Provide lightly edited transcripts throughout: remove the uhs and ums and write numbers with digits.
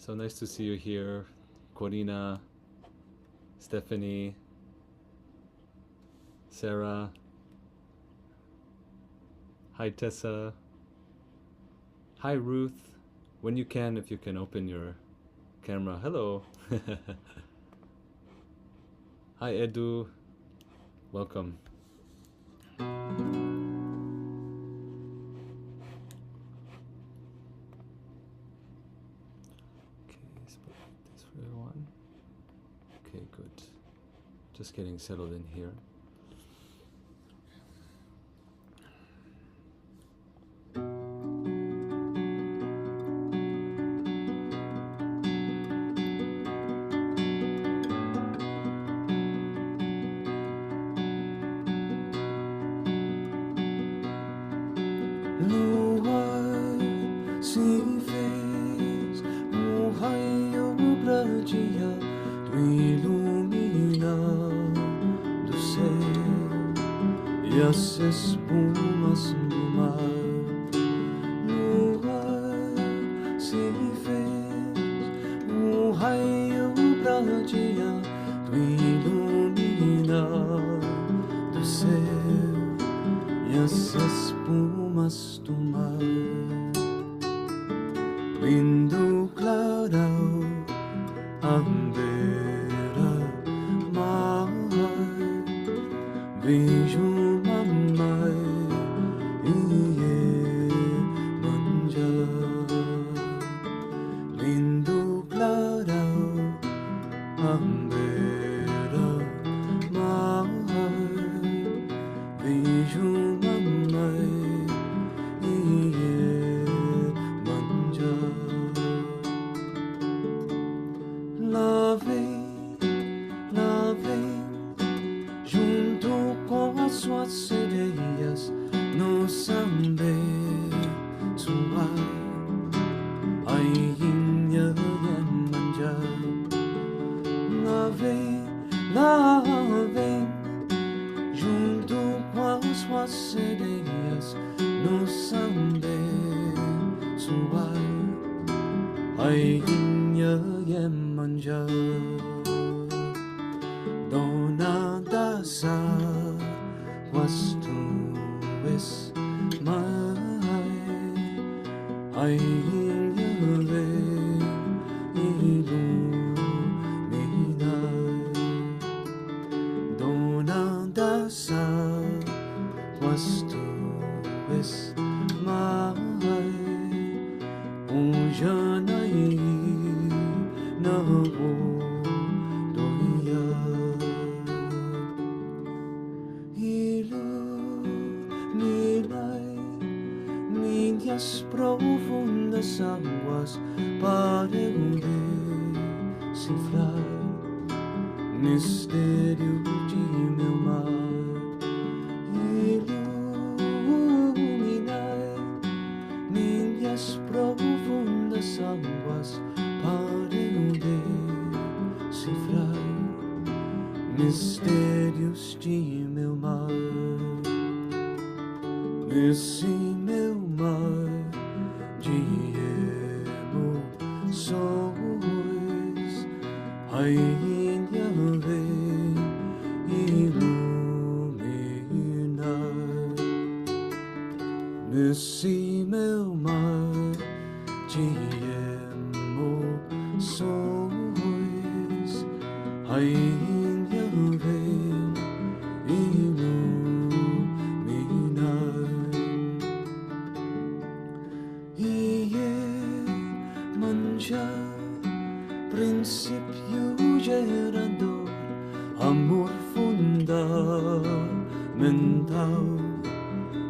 So nice to see you here, Corina, Stephanie, Sarah. Hi Tessa. Hi Ruth. When you can, if you can open your camera. Hello. Hi Edu. Welcome. This for everyone. Okay, good. Just getting settled in here. Espumas do mar, lua se fez raio pra dia do iluminar do céu e as espumas do mar. Lindo clarão, a beira mar, vejo Iemanjá, dona das águas, tu és mãe, rainha vem iluminar, dona das águas, tu és mãe, Janai na doia, iluminai minhas profundas águas para eu decifrar mistério de meu mar. Iluminai minhas profundas águas para eu decifrar mistérios de meu mar. Nesse meu mar de emoções, rainha vem iluminar. Nesse meu mar de emoções, rainha vem iluminar. Iemanjá, princípio gerador, amor fundamental,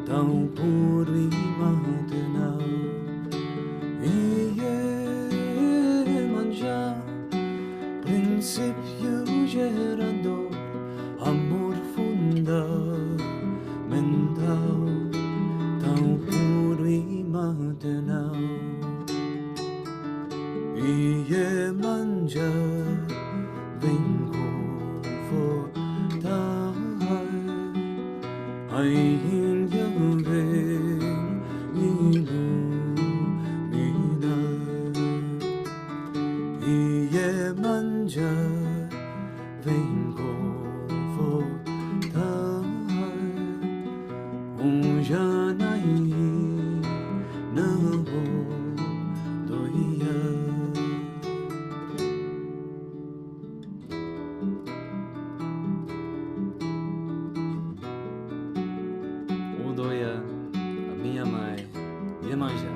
tão puro e maternal. Iemanjá, princípio gerador, amor fundamental, tão puro e maternal. Iemanjá, vem confortar, rainha vem iluminar. Iemanjá, vem confortar um Janaí, não doía. Odoia, a minha mãe, Iemanjá.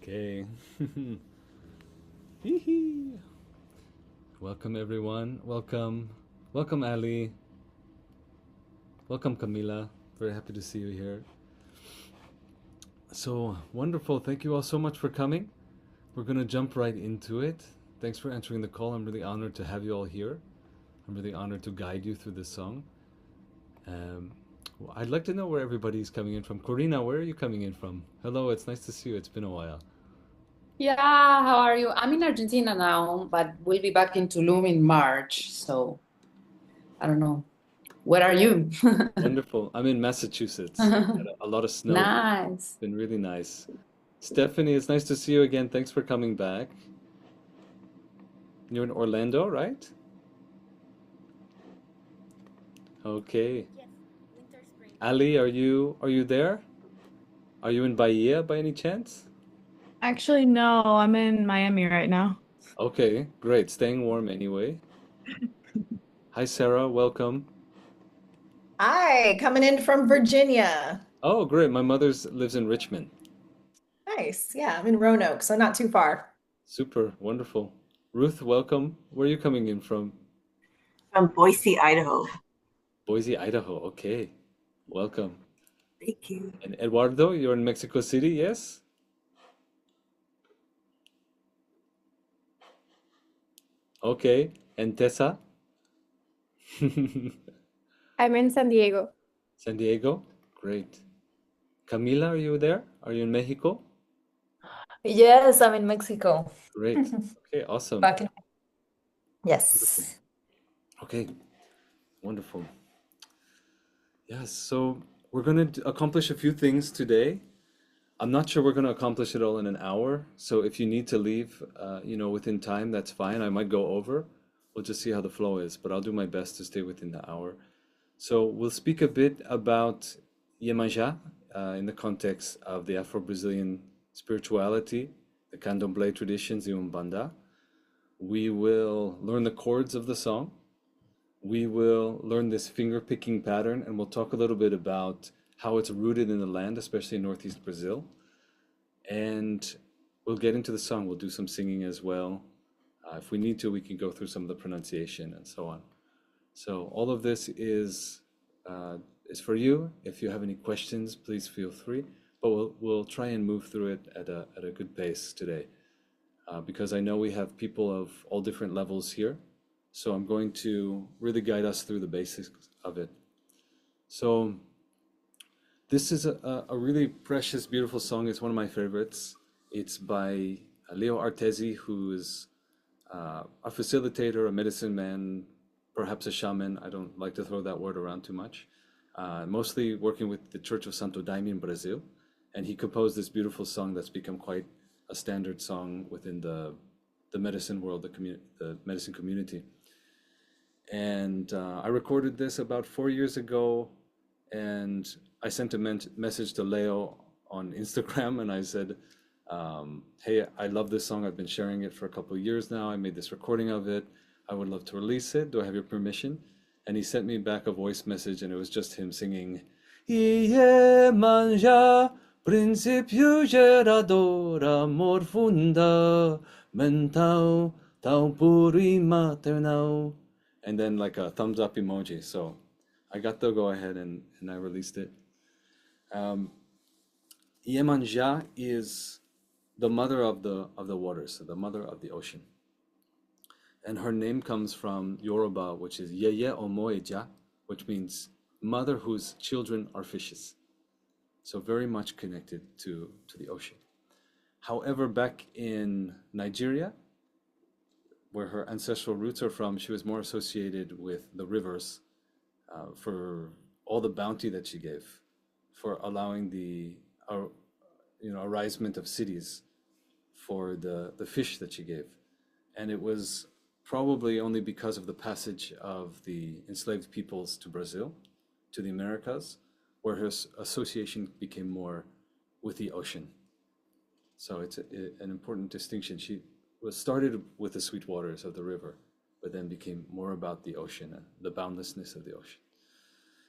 Okay. Hee-hee. Welcome everyone. Welcome. Welcome Ali. Welcome Camila. Very happy to see you here. So wonderful. Thank you all so much for coming. We're going to jump right into it. Thanks for answering the call. I'm really honored to have you all here. I'm really honored to guide you through this song. I'd like to know where everybody's coming in from. Corina, where are you coming in from? Hello, it's nice to see you. It's been a while. Yeah, how are you? I'm in Argentina now, but we'll be back in Tulum in March. So I don't know. Where are you? Wonderful. I'm in Massachusetts. Had a lot of snow. Nice. Been really nice. Stephanie, it's nice to see you again. Thanks for coming back. You're in Orlando, right? Okay. Ali, are you there? Are you in Bahia by any chance? Actually, no, I'm in Miami right now. Okay, great. Staying warm anyway. Hi, Sarah. Welcome. Hi, coming in from Virginia. Oh, great. My mother's lives in Richmond. Nice. Yeah, I'm in Roanoke, so not too far. Super. Wonderful. Ruth, welcome. Where are you coming in from? From Boise, Idaho. Boise, Idaho. Okay. Welcome. Thank you. And Eduardo, you're in Mexico City, yes? Okay. And Tessa? I'm in San Diego. San Diego? Great. Camila, are you there? Are you in Mexico? Yes, I'm in Mexico. Great. Okay, awesome. Back in Wonderful. yes. Okay, wonderful. Yes, so we're going to accomplish a few things today. I'm not sure we're going to accomplish it all in an hour. So if you need to leave, within time, that's fine. I might go over. We'll just see how the flow is, but I'll do my best to stay within the hour. So we'll speak a bit about Iemanjá in the context of the Afro-Brazilian spirituality, the Candomblé traditions, the Umbanda. We will learn the chords of the song. We will learn this finger-picking pattern, and we'll talk a little bit about how it's rooted in the land, especially in Northeast Brazil. And we'll get into the song. We'll do some singing as well. If we need to, we can go through some of the pronunciation and so on. So all of this is for you. If you have any questions, please feel free. But we'll try and move through it at a good pace today, because I know we have people of all different levels here. So I'm going to really guide us through the basics of it. So this is a really precious, beautiful song. It's one of my favorites. It's by Leo Artezi, who is a facilitator, a medicine man, perhaps a shaman. I don't like to throw that word around too much. Mostly working with the Church of Santo Daime in Brazil. And he composed this beautiful song that's become quite a standard song within the medicine world, the medicine community. And I recorded this about 4 years ago, and I sent a message to Leo on Instagram, and I said, hey, I love this song. I've been sharing it for a couple of years now. I made this recording of it. I would love to release it. Do I have your permission? And he sent me back a voice message, and it was just him singing, Iemanjá, princípio gerador, amor funda, mental, tão puro e maternal. And then like a thumbs up emoji. So I got to go ahead and I released it. Iemanjá is the mother of the waters, so the mother of the ocean. And her name comes from Yoruba, which is Yeye Omoeja, which means mother whose children are fishes. So very much connected to the ocean. However, back in Nigeria, where her ancestral roots are from, she was more associated with the rivers for all the bounty that she gave, for allowing the arisement of cities, for the fish that she gave. And it was probably only because of the passage of the enslaved peoples to Brazil, to the Americas, where her association became more with the ocean. So it's an important distinction. She was started with the sweet waters of the river, but then became more about the ocean and the boundlessness of the ocean.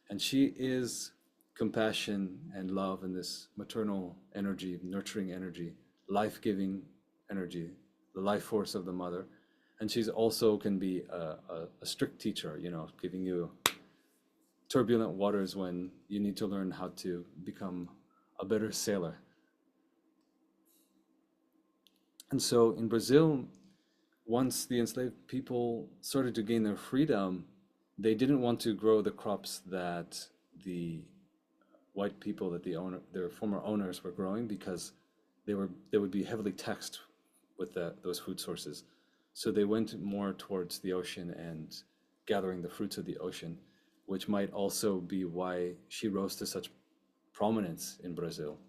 And she is compassion and love and this maternal energy, nurturing energy, life-giving energy, the life force of the mother. And she's also can be a strict teacher, giving you turbulent waters when you need to learn how to become a better sailor. And so in Brazil, once the enslaved people started to gain their freedom, they didn't want to grow the crops that the white people, that their former owners were growing, because they would be heavily taxed with those food sources. So they went more towards the ocean and gathering the fruits of the ocean, which might also be why she rose to such prominence in Brazil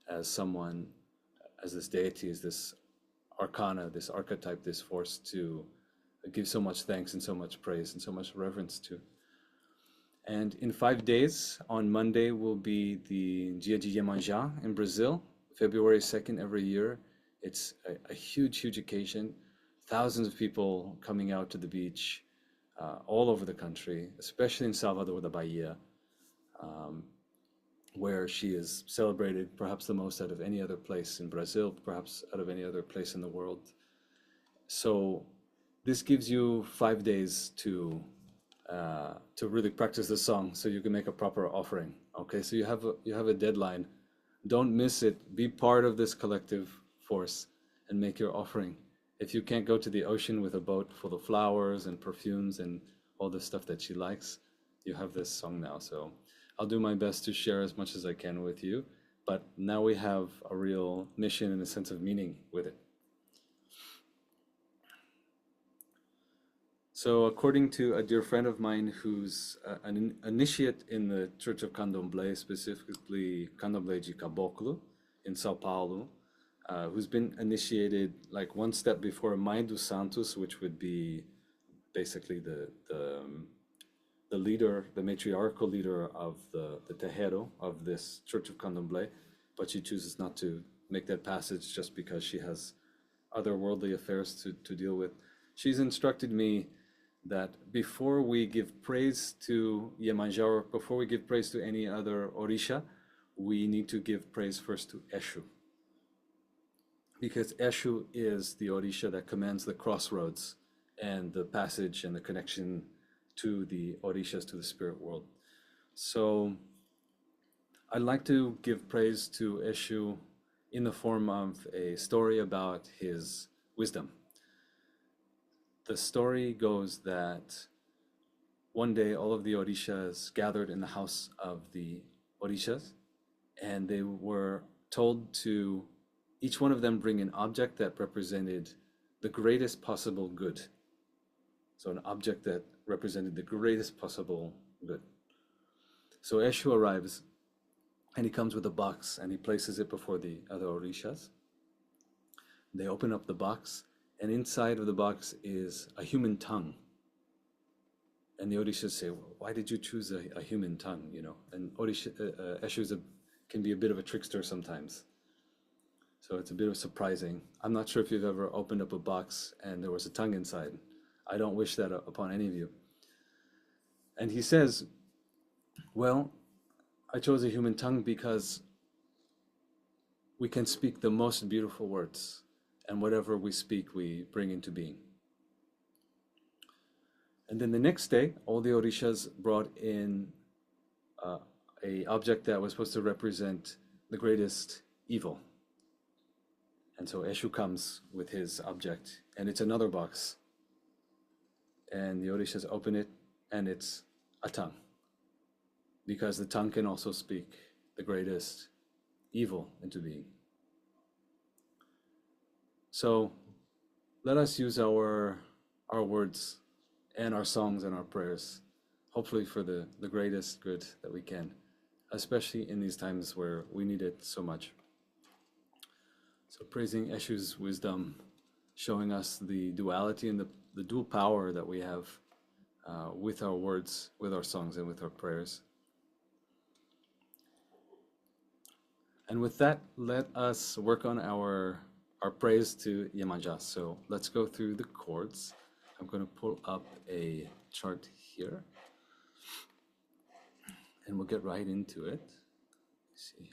as someone, as this deity, as this arcana, this archetype, this force to give so much thanks and so much praise and so much reverence to. And in 5 days, on Monday will be the Dia de Iemanjá in Brazil, February 2nd every year. It's a huge, huge occasion. Thousands of people coming out to the beach all over the country, especially in Salvador da Bahia, where she is celebrated perhaps the most out of any other place in Brazil, perhaps out of any other place in the world. So this gives you 5 days to really practice the song, so you can make a proper offering. Okay, so you have a deadline. Don't miss it. Be part of this collective force and make your offering. If you can't go to the ocean with a boat full of flowers and perfumes and all the stuff that she likes, you have this song now. So I'll do my best to share as much as I can with you, but now we have a real mission and a sense of meaning with it. So according to a dear friend of mine who's an initiate in the Church of Candomblé, specifically Candomblé de Caboclo in Sao Paulo, who's been initiated like one step before Mãe dos Santos, which would be basically the leader, the matriarchal leader of the terreiro of this Church of Candomblé, but she chooses not to make that passage just because she has other worldly affairs to deal with. She's instructed me that before we give praise to Iemanjá, or before we give praise to any other Orisha, we need to give praise first to Eshu. Because Eshu is the Orisha that commands the crossroads and the passage and the connection to the Orishas, to the spirit world. So I'd like to give praise to Eshu in the form of a story about his wisdom. The story goes that one day all of the Orishas gathered in the house of the Orishas, and they were told to each one of them bring an object that represented the greatest possible good. So an object that represented the greatest possible good. So Eshu arrives and he comes with a box and he places it before the other Orishas. They open up the box, and inside of the box is a human tongue. And the Orishas say, well, why did you choose a human tongue? And Eshu can be a bit of a trickster sometimes. So it's a bit of surprising. I'm not sure if you've ever opened up a box and there was a tongue inside. I don't wish that upon any of you. And he says, well, I chose a human tongue because we can speak the most beautiful words, and whatever we speak, we bring into being. And then the next day, all the Orishas brought in a object that was supposed to represent the greatest evil. And so Eshu comes with his object, and it's another box. and the orishas open it, and it's a tongue. Because the tongue can also speak the greatest evil into being. So let us use our words and our songs and our prayers, hopefully for the greatest good that we can, especially in these times where we need it so much. So praising Eshu's wisdom, showing us the duality and the dual power that we have with our words, with our songs, and with our prayers. And with that, let us work on our praise to Iemanjá. So let's go through the chords. I'm going to pull up a chart here, and we'll get right into it. Let's see here.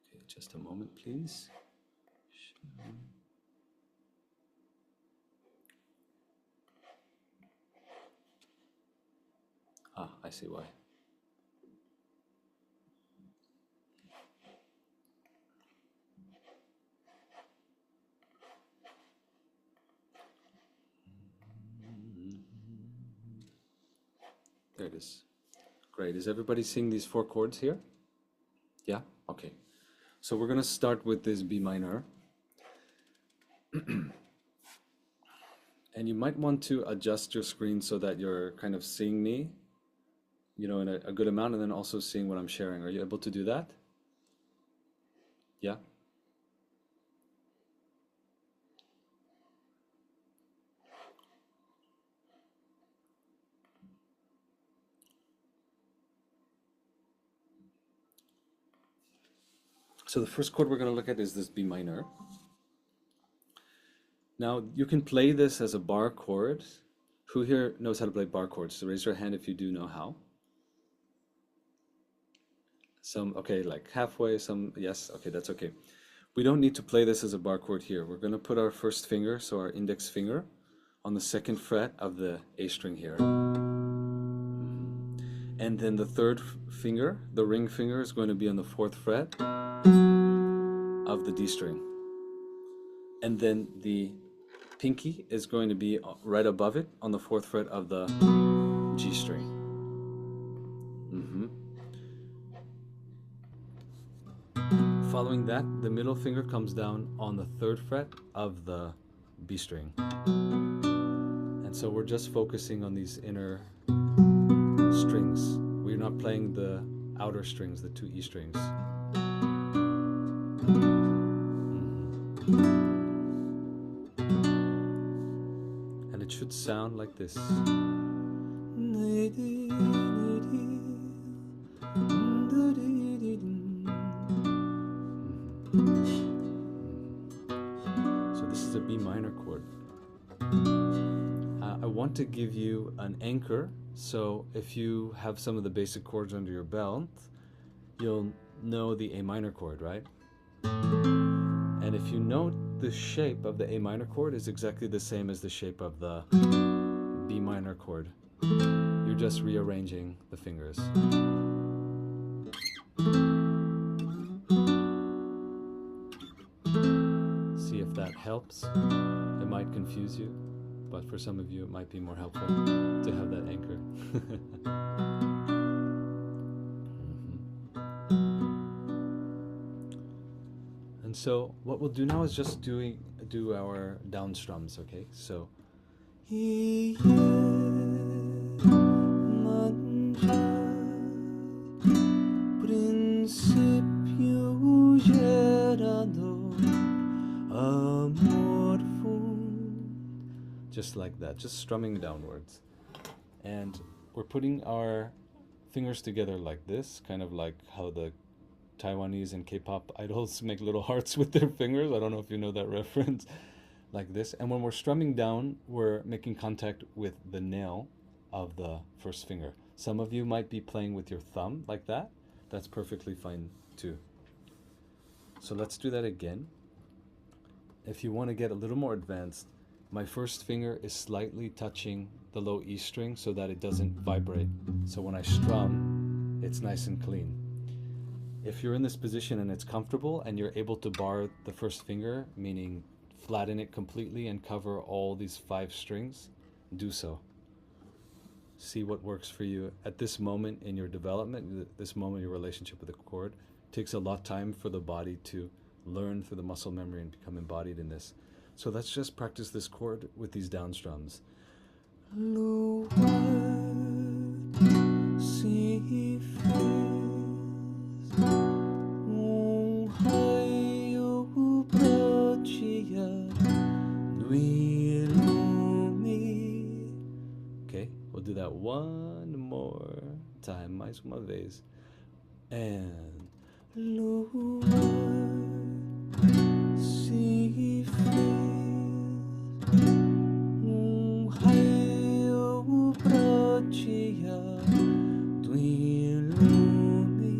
Okay, just a moment, please. Ah, I see why. There it is. Great. Is everybody seeing these 4 chords here? Yeah? Okay. So we're going to start with this B minor. And you might want to adjust your screen so that you're kind of seeing me, in a good amount, and then also seeing what I'm sharing. Are you able to do that? Yeah? So the first chord we're going to look at is this B minor. Now, you can play this as a bar chord. Who here knows how to play bar chords? So raise your hand if you do know how. Some, okay, like halfway, some, yes, okay, that's okay. We don't need to play this as a bar chord here. We're going to put our first finger, so our index finger, on the 2nd fret of the A string here. And then the 3rd finger, the ring finger, is going to be on the 4th fret of the D string. And then the pinky is going to be right above it on the 4th fret of the G string. Following that, the middle finger comes down on the 3rd fret of the B string. And so we're just focusing on these inner strings. We're not playing the outer strings, the 2 E strings. And it should sound like this. So this is a B minor chord. I want to give you an anchor, so if you have some of the basic chords under your belt, you'll know the A minor chord, right? And if you note, the shape of the A minor chord is exactly the same as the shape of the B minor chord. You're just rearranging the fingers. See if that helps. It might confuse you, but for some of you it might be more helpful to have that anchor. And so what we'll do now is just do our down strums, okay? So just like that, just strumming downwards. And we're putting our fingers together like this, kind of like how the Taiwanese and K-pop idols make little hearts with their fingers. I don't know if you know that reference. Like this. And when we're strumming down, we're making contact with the nail of the first finger. Some of you might be playing with your thumb like that. That's perfectly fine too. So let's do that again. If you want to get a little more advanced, My first finger is slightly touching the low E string so that it doesn't vibrate. So when I strum, it's nice and clean. If you're in this position and it's comfortable and you're able to bar the first finger, meaning flatten it completely and cover all these 5 strings, do so. See what works for you. At this moment in your development, this moment in your relationship with the chord, it takes a lot of time for the body to learn through the muscle memory and become embodied in this. So let's just practice this chord with these down strums. Okay, we'll do that one more time, mais uma vez. And se fez raio pra dia do ilume.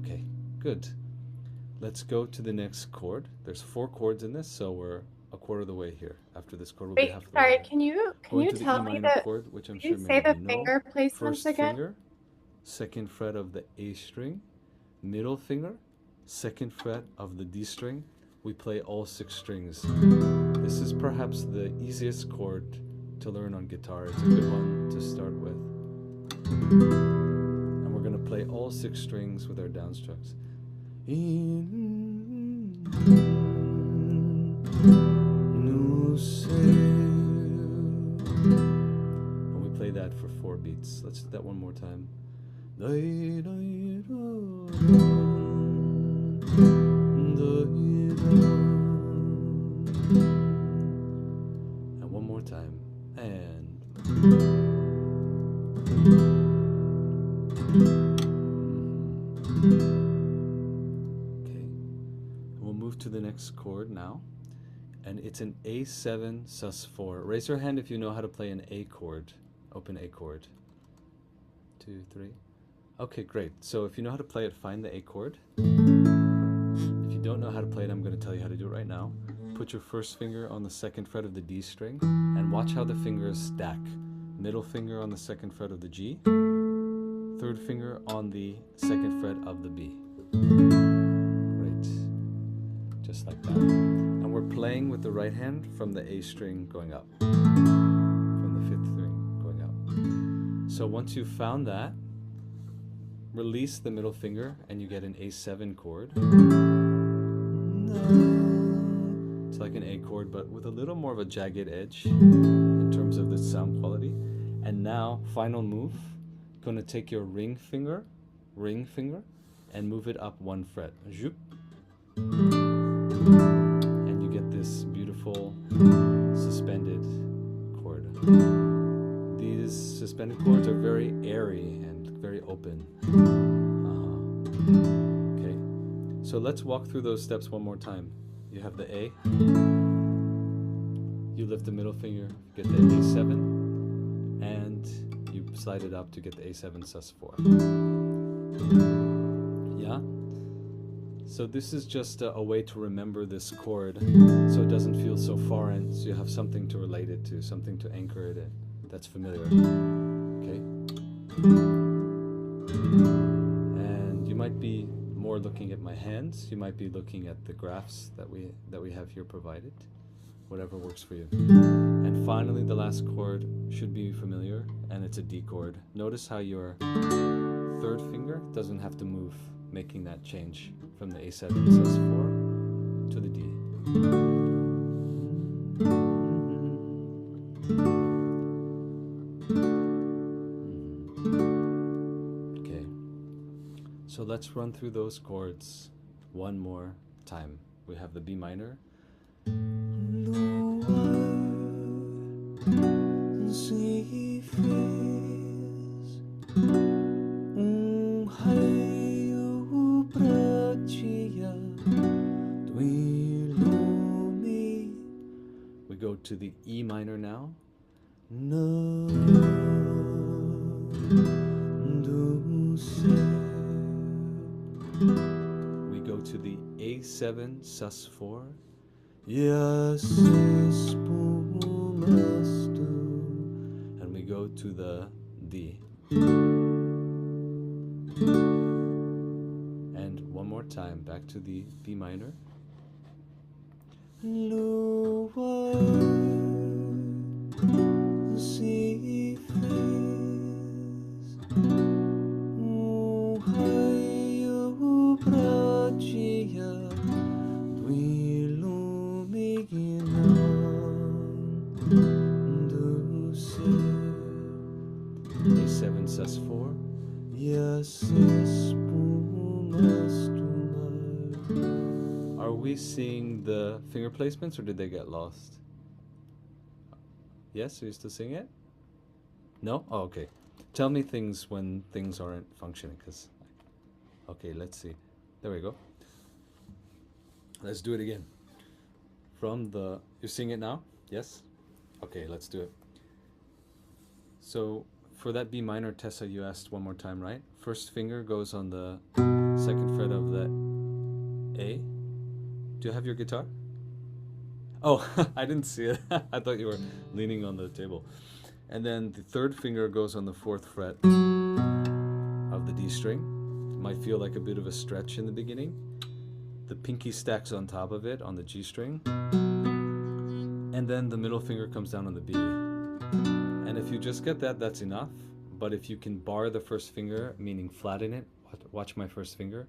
Okay, good. Let's go to the next chord. There's 4 chords in this, so we're a quarter of the way here. After this chord, we'll be Wait, half the sorry, way. can you Going to the tell E me minor the chord, which I'm can sure you many say of the you know. finger placements First again? finger, 2nd fret of the A string, middle finger, 2nd fret of the D string. We play all 6 strings. This is perhaps the easiest chord to learn on guitar. It's a good one to start with. And we're going to play all 6 strings with our downstrokes. And we play that for 4 beats. Let's do that one more time. And one more time. And okay. And we'll move to the next chord now. And it's an A7 sus4. Raise your hand if you know how to play an A chord. Open A chord. 2, 3. Okay, great. So if you know how to play it, find the A chord. If you don't know how to play it, I'm going to tell you how to do it right now. Put your first finger on the 2nd fret of the D string and watch how the fingers stack. Middle finger on the 2nd fret of the G. 3rd finger on the 2nd fret of the B. Great. Just like that. And we're playing with the right hand from the A string going up. From the 5th string going up. So once you've found that, release the middle finger and you get an A7 chord. It's like an A chord, but with a little more of a jagged edge in terms of the sound quality. And now, final move, going to take your ring finger, and move it up 1 fret. Zoop. And you get this beautiful suspended chord. These suspended chords are very airy and very open. Okay, so let's walk through those steps one more time. You have the A, you lift the middle finger, get the A7, and you slide it up to get the A7 sus4. Yeah? So this is just a way to remember this chord so it doesn't feel so foreign, so you have something to relate it to, something to anchor it in that's familiar. Okay? And you might be more looking at my hands, you might be looking at the graphs that we have here provided, whatever works for you. And finally, the last chord should be familiar, and it's a D chord. Notice how your 3rd finger doesn't have to move, making that change from the A7 sus4 to the D. Okay, so let's run through those chords one more time. We have the B minor. We go to the E minor now. We go to the A7 sus4. Yes, to the D. And one more time, back to the B minor. Lua si fez raio pratia do iluminando ser. A7 sus4. Yes, espumas do mar. Are we seeing the finger placements or did they get lost? Yes, are you still seeing it? No? Oh, okay. Tell me things when things aren't functioning, because... Okay, let's see. There we go. Let's do it again. From the... You're seeing it now? Yes? Okay, let's do it. So, for that B minor, Tessa, you asked one more time, right? First finger goes on the second fret of the A. Do you have your guitar? Oh, I didn't see it. I thought you were leaning on the table. And then the third finger goes on the fourth fret of the D string. It might feel like a bit of a stretch in the beginning. The pinky stacks on top of it on the G string. And then the middle finger comes down on the B. And if you just get that, that's enough. But if you can bar the first finger, meaning flatten it, watch my first finger.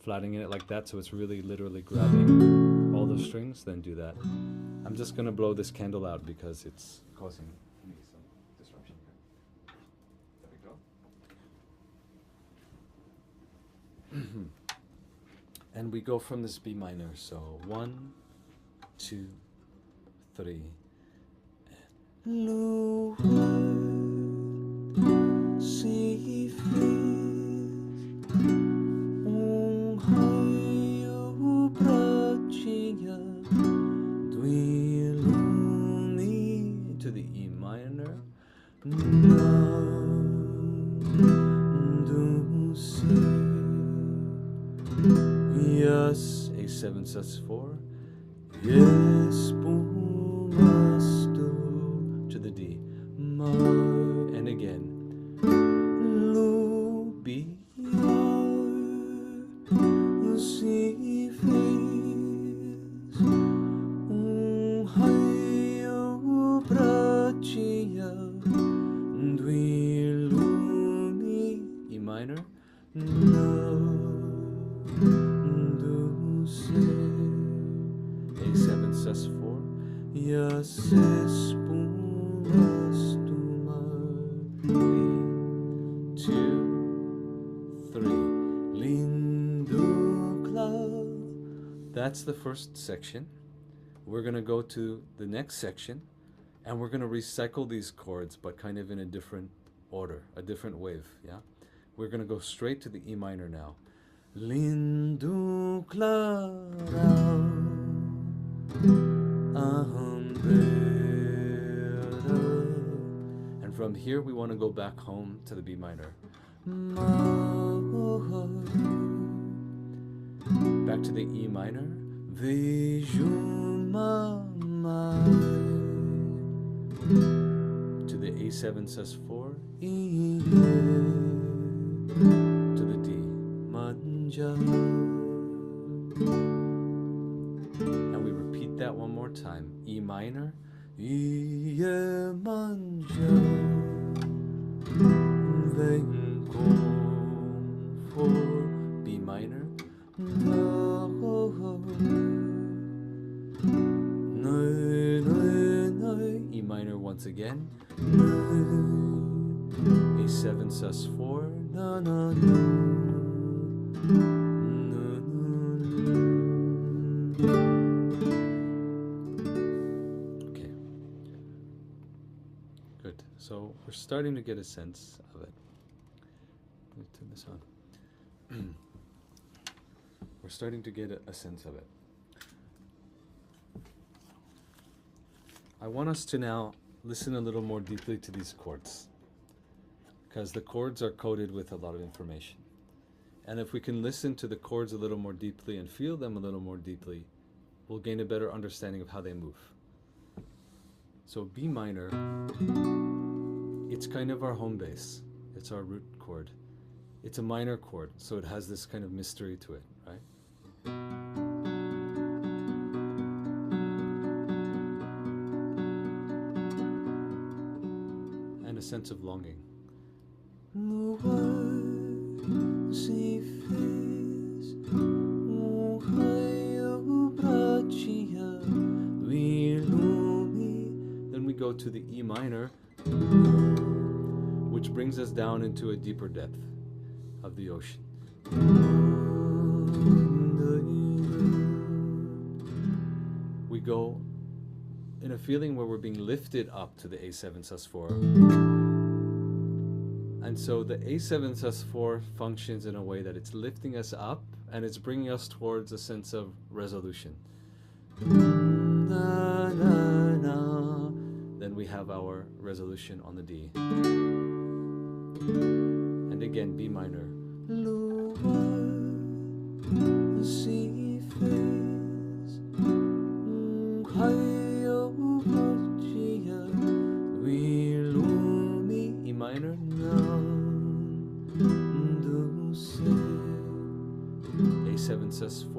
Flattening it like that so it's really literally grabbing all the strings, then do that. I'm just going to blow this candle out because it's causing me some disruption here. There we go. And we go from this B minor, so 1, 2, 3. Lua se fez raio pratia do ilumine to the E minor nando ser. Yes, A7 sus4. Yes, to the D. And again. Lubia se fez raio pratia do ilume. E minor. Nando ser. A7 sus4. Yes, espumas do mar. 2, 3. Lindo cloud. That's the first section. We're going to go to the next section, and we're going to recycle these chords, but kind of in a different order, a different wave, yeah? We're going to go straight to the E minor now. Lindo cloud. And from here we want to go back home to the B minor. Back to the E minor. Vejo mamãe. To the A7 sus4. To the D. Manja. And we repeat that one more time. E minor. Iemanjá, vem com for. B minor. E minor once again. A7 sus4. Na na na. So we're starting to get a sense of it. Let me turn this on. We're starting to get a sense of it. I want us to now listen a little more deeply to these chords, because the chords are coded with a lot of information. And if we can listen to the chords a little more deeply and feel them a little more deeply, we'll gain a better understanding of how they move. So B minor, it's kind of our home base. It's our root chord. It's a minor chord, so it has this kind of mystery to it, right? And a sense of longing. Then we go to the E minor, which brings us down into a deeper depth of the ocean. We go in a feeling where we're being lifted up to the A7 sus4. And so the A7 sus4 functions in a way that it's lifting us up and it's bringing us towards a sense of resolution. Then we have our resolution on the D. And again, B minor. E minor. A7 sus4.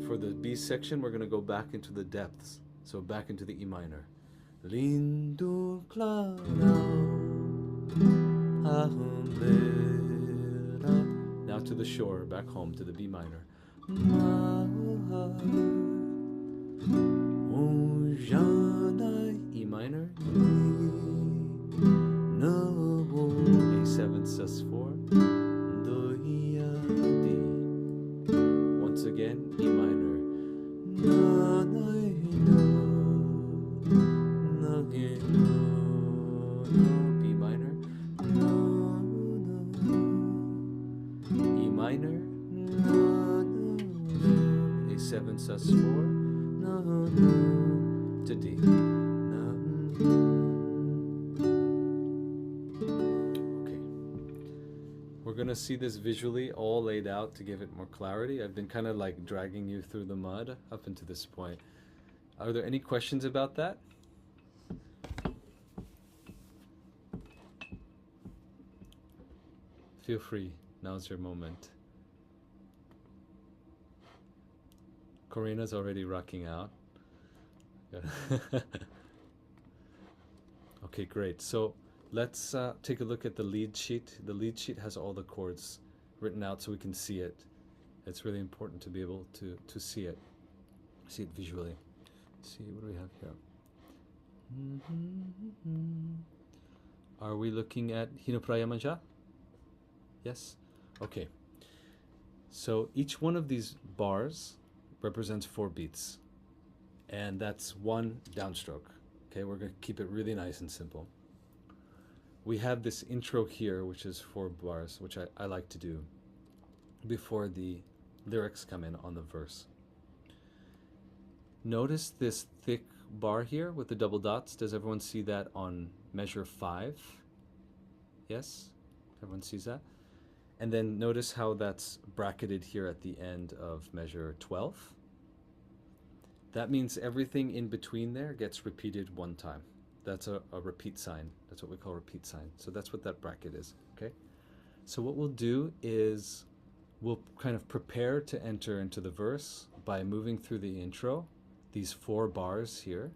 For the B section, we're going to go back into the depths. So back into the E minor. Lindo clara, now to the shore, back home to the B minor. E minor. A7 sus4. D. Once again, E minor. B minor. E minor. A7 sus4 to D. Okay. We're going to see this visually all laid out to give it more clarity. I've been kind of like dragging you through the mud up until this point. Are there any questions about that? Feel free. Now's your moment. Corina's already rocking out. Okay, great. So let's take a look at the lead sheet. The lead sheet has all the chords written out so we can see it. It's really important to be able to see it visually. Let's see, what do we have here? Are we looking at Hino Iemanjá? Yes? Okay. So each one of these bars represents 4 beats. And that's 1 downstroke. Okay, we're going to keep it really nice and simple. We have this intro here, which is 4 bars, which I like to do before the lyrics come in on the verse. Notice this thick bar here with the double dots. Does everyone see that on measure 5? Yes? Everyone sees that? And then notice how that's bracketed here at the end of measure 12. That means everything in between there gets repeated 1 time. That's a repeat sign. That's what we call repeat sign. So that's what that bracket is, okay? So what we'll do is we'll kind of prepare to enter into the verse by moving through the intro, these 4 bars here.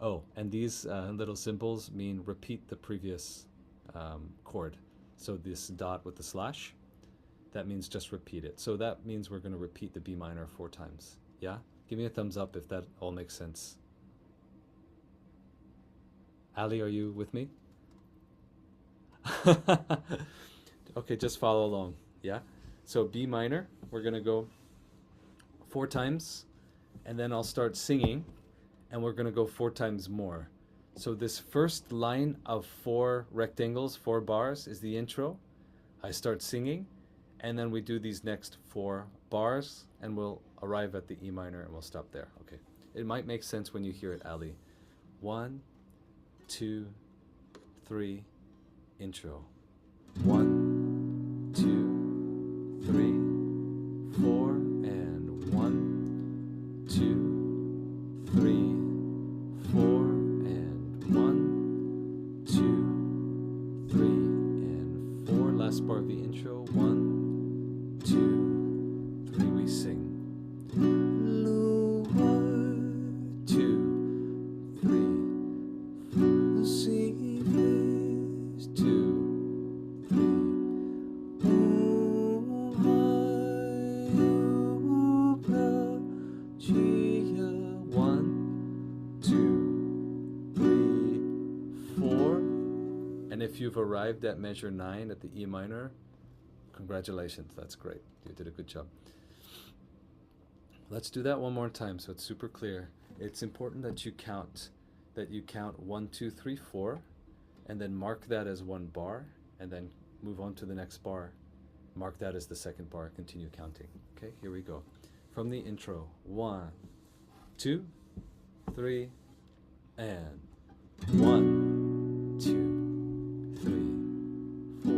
Oh, and these little symbols mean repeat the previous chord. So this dot with the slash, that means just repeat it. So that means we're going to repeat the B minor 4 times. Yeah? Give me a thumbs up if that all makes sense. Ali, are you with me? Okay, just follow along. Yeah? So B minor, we're going to go 4 times, and then I'll start singing, and we're going to go 4 times more. So this first line of 4 rectangles, 4 bars, is the intro. I start singing, and then we do these next 4 bars, and we'll arrive at the E minor, and we'll stop there. Okay. It might make sense when you hear it, Ali. 1, 2, 3, intro. 1, 2, 3, last bar of the intro. 1, 2, 3, we sing. Lower, 2, 3, C, F's, 2, 3. And if you've arrived at measure 9 at the E minor, congratulations, that's great. You did a good job. Let's do that one more time so it's super clear. It's important that you count 1, 2, 3, 4, and then mark that as one bar, and then move on to the next bar. Mark that as the second bar, continue counting. Okay, here we go. From the intro, 1, 2, 3, and 1, 2, 3, 4,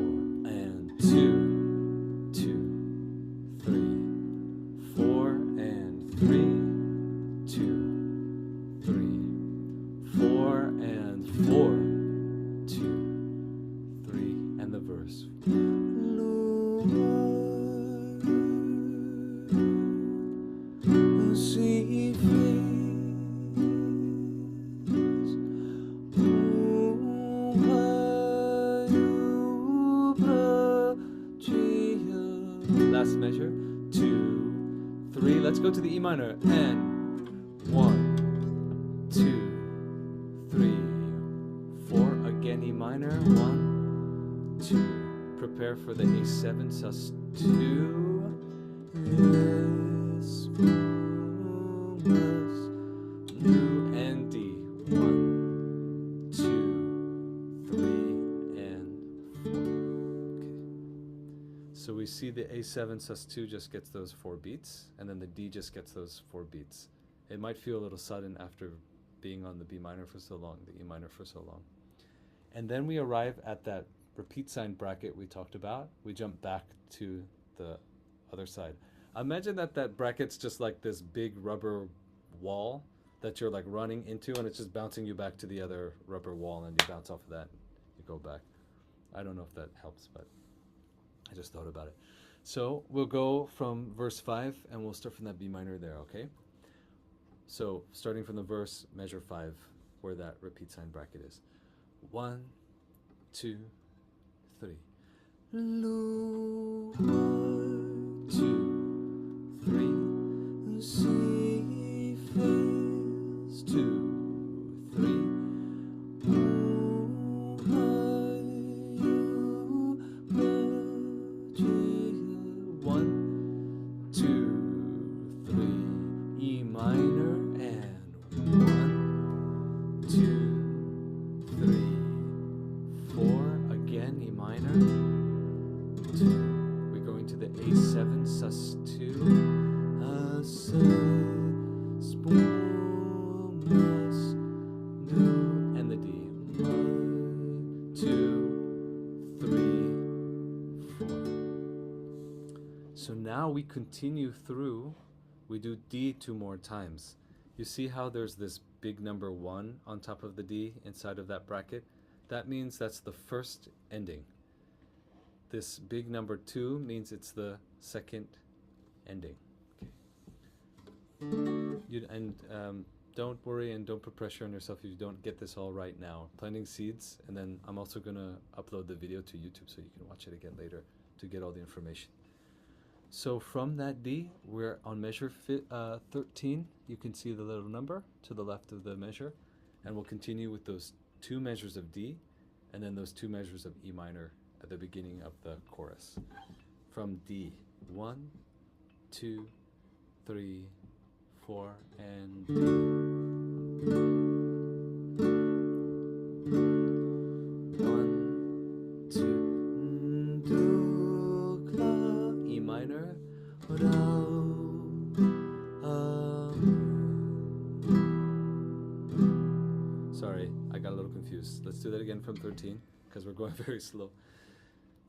and 2, 2, 3, 4, and 3, 2, 3, 4, and 4, 2, 3, and the verse. Last measure, 2, 3. Let's go to the E minor. And 1, 2, 3, 4. Again, E minor. 1, 2. Prepare for the A7 sus 2. Yes, new and D. 1, 2, 3, and 4. Okay. So we see the A7 sus 2 just gets those 4 beats, and then the D just gets those 4 beats. It might feel a little sudden after being on the B minor for so long, the E minor for so long. And then we arrive at that repeat sign bracket we talked about. We jump back to the other side. Imagine that bracket's just like this big rubber wall that you're like running into, and it's just bouncing you back to the other rubber wall, and you bounce off of that, you go back. I don't know if that helps, but I just thought about it. So we'll go from verse 5, and we'll start from that B minor there, okay? So starting from the verse, measure 5, where that repeat sign bracket is. 1, 2, 3. Lower, 2, 3, C, F's, 2, 3. 1, 2, 3, E minor, and 1, 2, 3, 4. Again, E minor. 2. We're going to the A7 sus 2. And the D. 1, 2, 3, 4. So now we continue through. We do D 2 more times. You see how there's this big number 1 on top of the D inside of that bracket? That means that's the first ending. This big number 2 means it's the second ending. Okay. Don't worry and don't put pressure on yourself if you don't get this all right now. Planting seeds, and then I'm also going to upload the video to YouTube so you can watch it again later to get all the information. So from that D, we're on measure 13. You can see the little number to the left of the measure, and we'll continue with those 2 measures of D, and then those 2 measures of E minor at the beginning of the chorus. From D, 1, 2, 3, 4, and D. 1, 2, do, cla, E minor, Sorry, I got a little confused. Let's do that again from 13, because we're going very slow.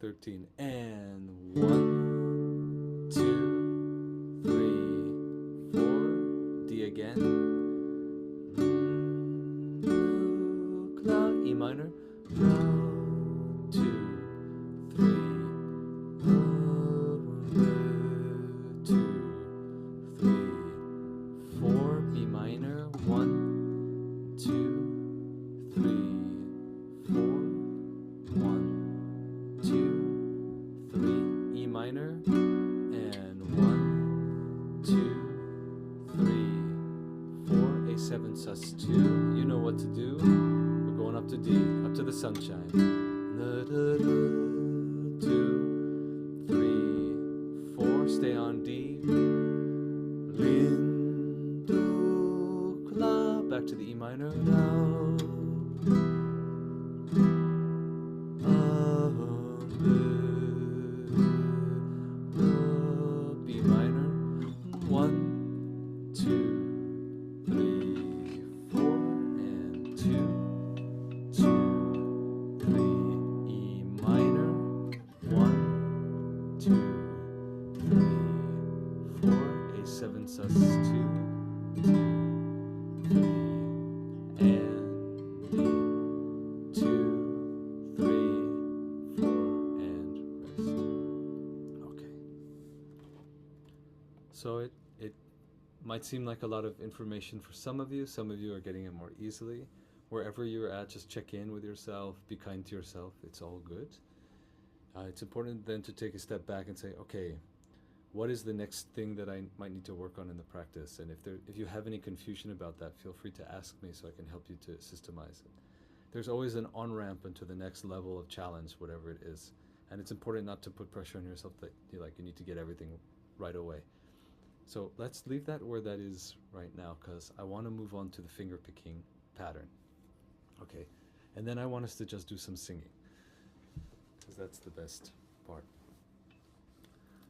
13, and 1, 2, 3, 4, D again. Do, cla, E minor, 2, 3, minor, and 1, 2, 3, 4, A7 sus2. You know what to do. We're going up to D, up to the sunshine. 2, 3, 4. Stay on D. Lindukla. Back to the E minor now. B minor. 1, 2, 3, 4, and 2, 2, 3. E minor. 1, 2, 3, 4. A7 sus 2, 2, 3, and D. 2, 3, 4, and rest. Okay. So it might seem like a lot of information for some of you. Some of you are getting it more easily. Wherever you're at, just check in with yourself. Be kind to yourself. It's all good. It's important then to take a step back and say, okay, what is the next thing that I might need to work on in the practice? And if you have any confusion about that, feel free to ask me so I can help you to systemize it. There's always an on-ramp into the next level of challenge, whatever it is. And it's important not to put pressure on yourself that you need to get everything right away. So let's leave that where that is right now, because I want to move on to the finger picking pattern. Okay, and then I want us to just do some singing, because that's the best part.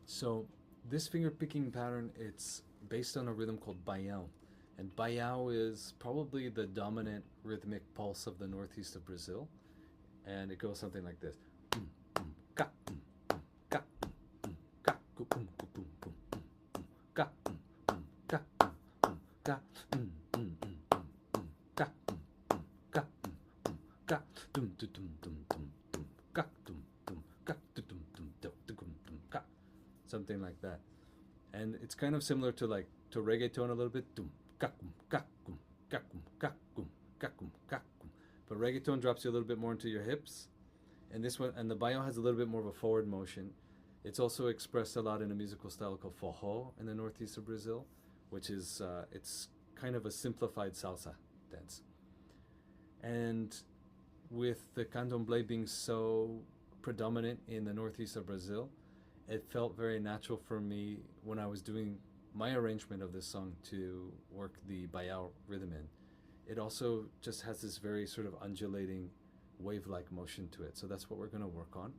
So this finger picking pattern, it's based on a rhythm called baião. And baião is probably the dominant rhythmic pulse of the northeast of Brazil. And it goes something like this. Something like that. And it's kind of similar to reggaeton a little bit. But reggaeton drops you a little bit more into your hips. And this one, and the baião has a little bit more of a forward motion. It's also expressed a lot in a musical style called forró in the northeast of Brazil, which is, it's kind of a simplified salsa dance. And with the candomblé being so predominant in the northeast of Brazil, it felt very natural for me when I was doing my arrangement of this song to work the baião rhythm in. It also just has this very sort of undulating wave-like motion to it. So that's what we're going to work on.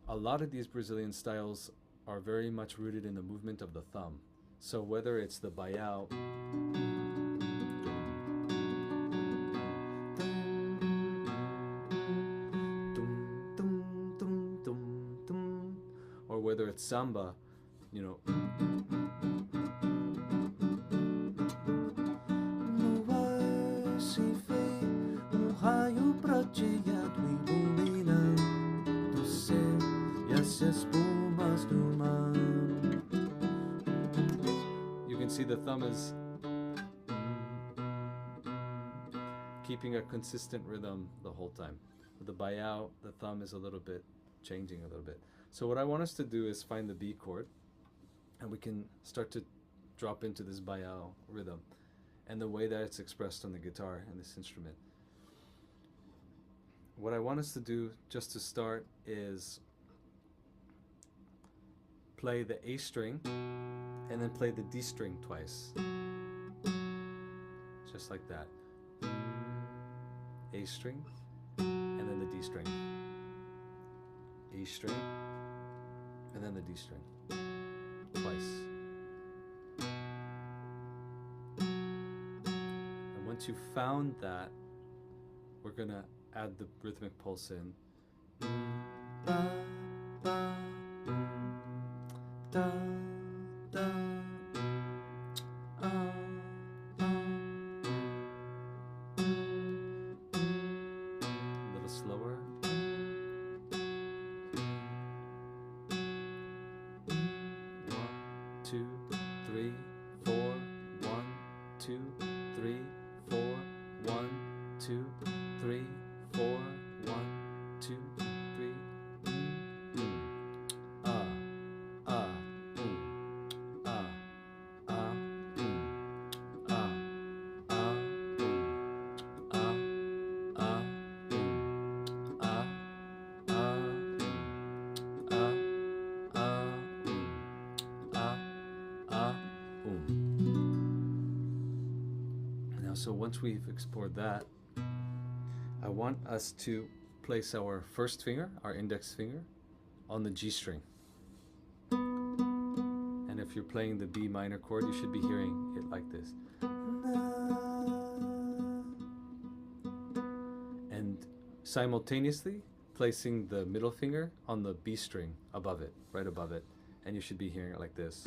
A lot of these Brazilian styles are very much rooted in the movement of the thumb. So whether it's the baião, or whether it's samba, you know, you can see the thumb is keeping a consistent rhythm the whole time. With the baião, the thumb is a little bit changing a little bit. So what I want us to do is find the B chord, and we can start to drop into this baião rhythm and the way that it's expressed on the guitar and this instrument. What I want us to do just to start is play the A string and then play the D string twice. Just like that. A string and then the D string. A string and then the D string. Twice. And once you've found that, we're going to add the rhythmic pulse in. Ba, ba, da, da, a little slower. 2, 3, 4, 1, 2, 3, 4, 1, 2, 3, 4, 1, 2, 3. So once we've explored that, I want us to place our first finger, our index finger, on the G string. And if you're playing the B minor chord, you should be hearing it like this. And simultaneously placing the middle finger on the B string above it, right above it. And you should be hearing it like this.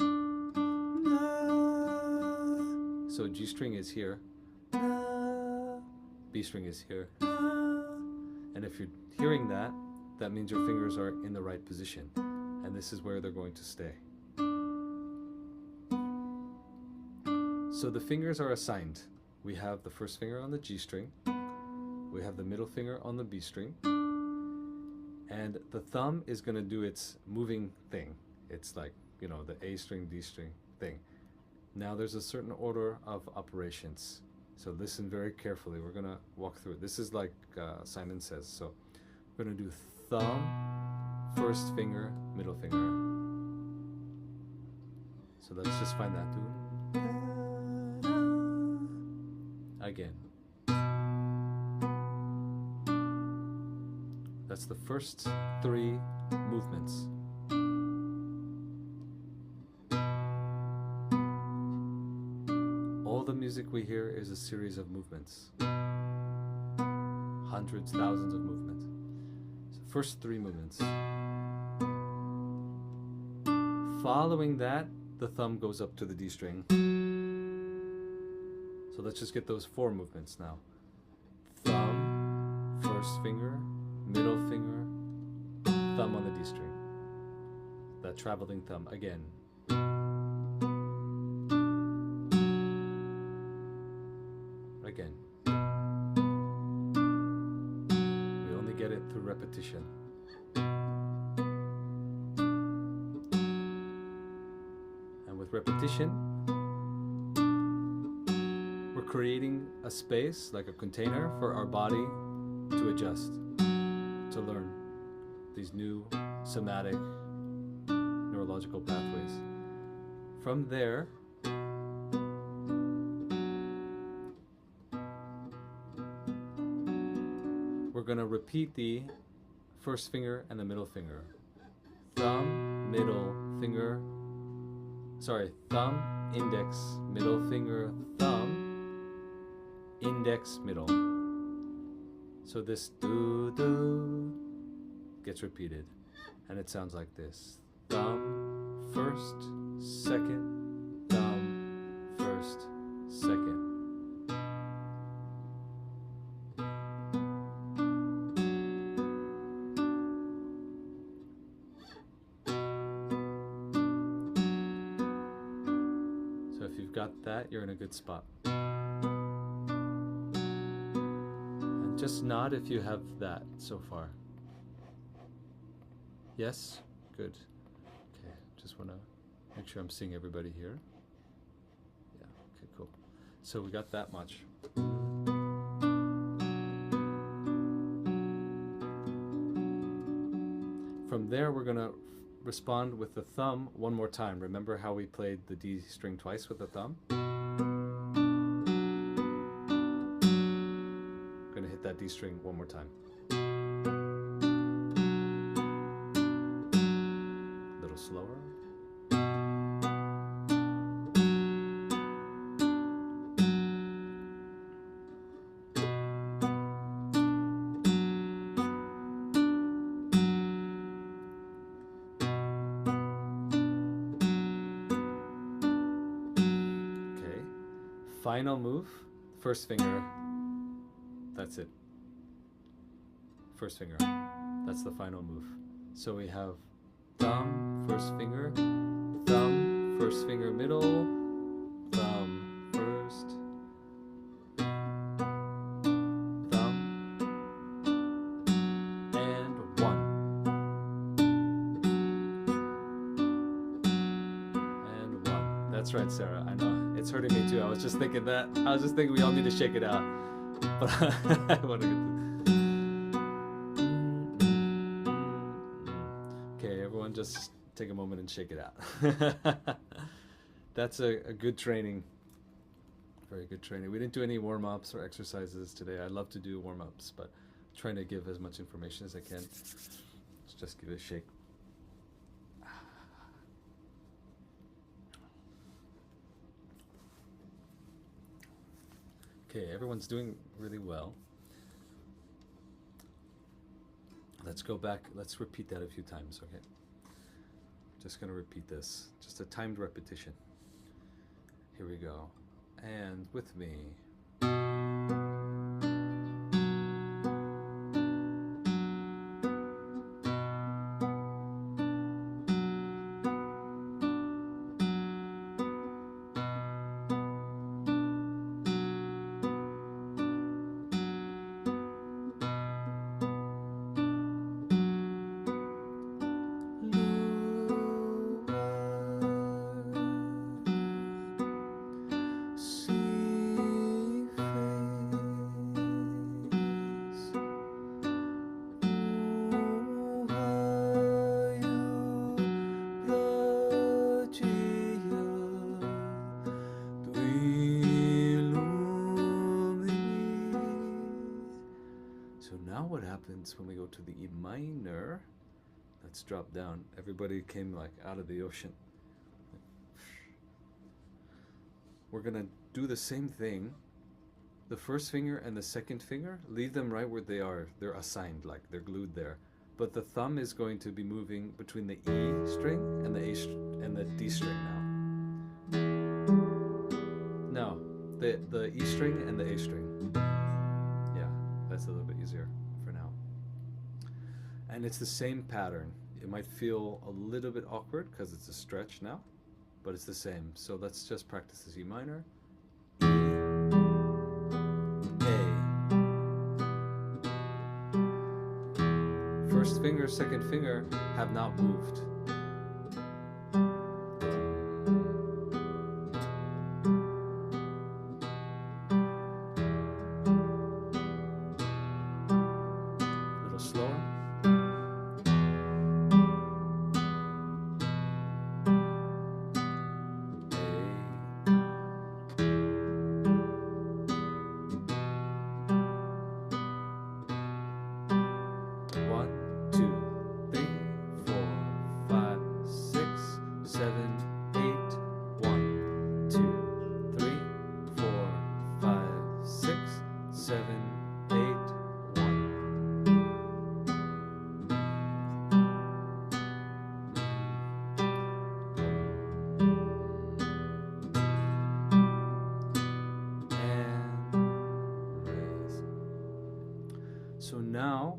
So G string is here, B string is here. And if you're hearing that, that means your fingers are in the right position. And this is where they're going to stay. So the fingers are assigned. We have the first finger on the G string. We have the middle finger on the B string. And the thumb is going to do its moving thing. It's like, you know, the A string, D string thing. Now there's a certain order of operations. So listen very carefully. We're going to walk through it. This is like Simon says. So we're going to do thumb, first finger, middle finger. So let's just find that. Again. That's the first 3 movements. All the music we hear is a series of movements. Hundreds, thousands of movements. So first 3 movements. Following that, the thumb goes up to the D string. So let's just get those 4 movements now. Thumb, first finger, middle finger, thumb on the D string. That traveling thumb again. Again. We only get it through repetition. And with repetition, we're creating a space, like a container, for our body to adjust, to learn these new somatic neurological pathways. From there, we're going to repeat the first finger and the middle finger. Thumb, middle finger, thumb, index, middle finger, thumb, index, middle. So this do gets repeated, and it sounds like this. Thumb, first, second, thumb, first, second. So if you've got that, you're in a good spot. And just nod if you have that so far. Yes? Good. Okay, just want to make sure I'm seeing everybody here. Yeah, okay, cool. So we got that much. From there, we're going to respond with the thumb one more time. Remember how we played the D string twice with the thumb? Going to hit that D string one more time. A little slower. Final move, first finger, that's it. First finger, that's the final move. So we have thumb, first finger, thumb, first finger, middle, thumb, first, thumb, and 1. And 1. That's right, Sarah, I know. It's hurting me too. I was just thinking that. I was just thinking we all need to shake it out. But I want to get Okay, everyone just take a moment and shake it out. That's a good training Very good training. We didn't do any warm-ups or exercises today. I love to do warm-ups, but trying to give as much information as I can. Let's just give it a shake. Okay, everyone's doing really well. Let's go back. Let's repeat that a few times, okay? Just going to repeat this. Just a timed repetition. Here we go. And with me. When we go to the E minor, let's drop down. Everybody came like out of the ocean. We're gonna do the same thing. The first finger and the second finger, leave them right where they are. They're assigned, like they're glued there. But the thumb is going to be moving between the E string and the and the D string now. No, the E string and the A string. Yeah, that's a little bit easier. And it's the same pattern. It might feel a little bit awkward because it's a stretch now, but it's the same. So let's just practice this E minor, E, A. First finger, second finger have not moved. A little slower. So now,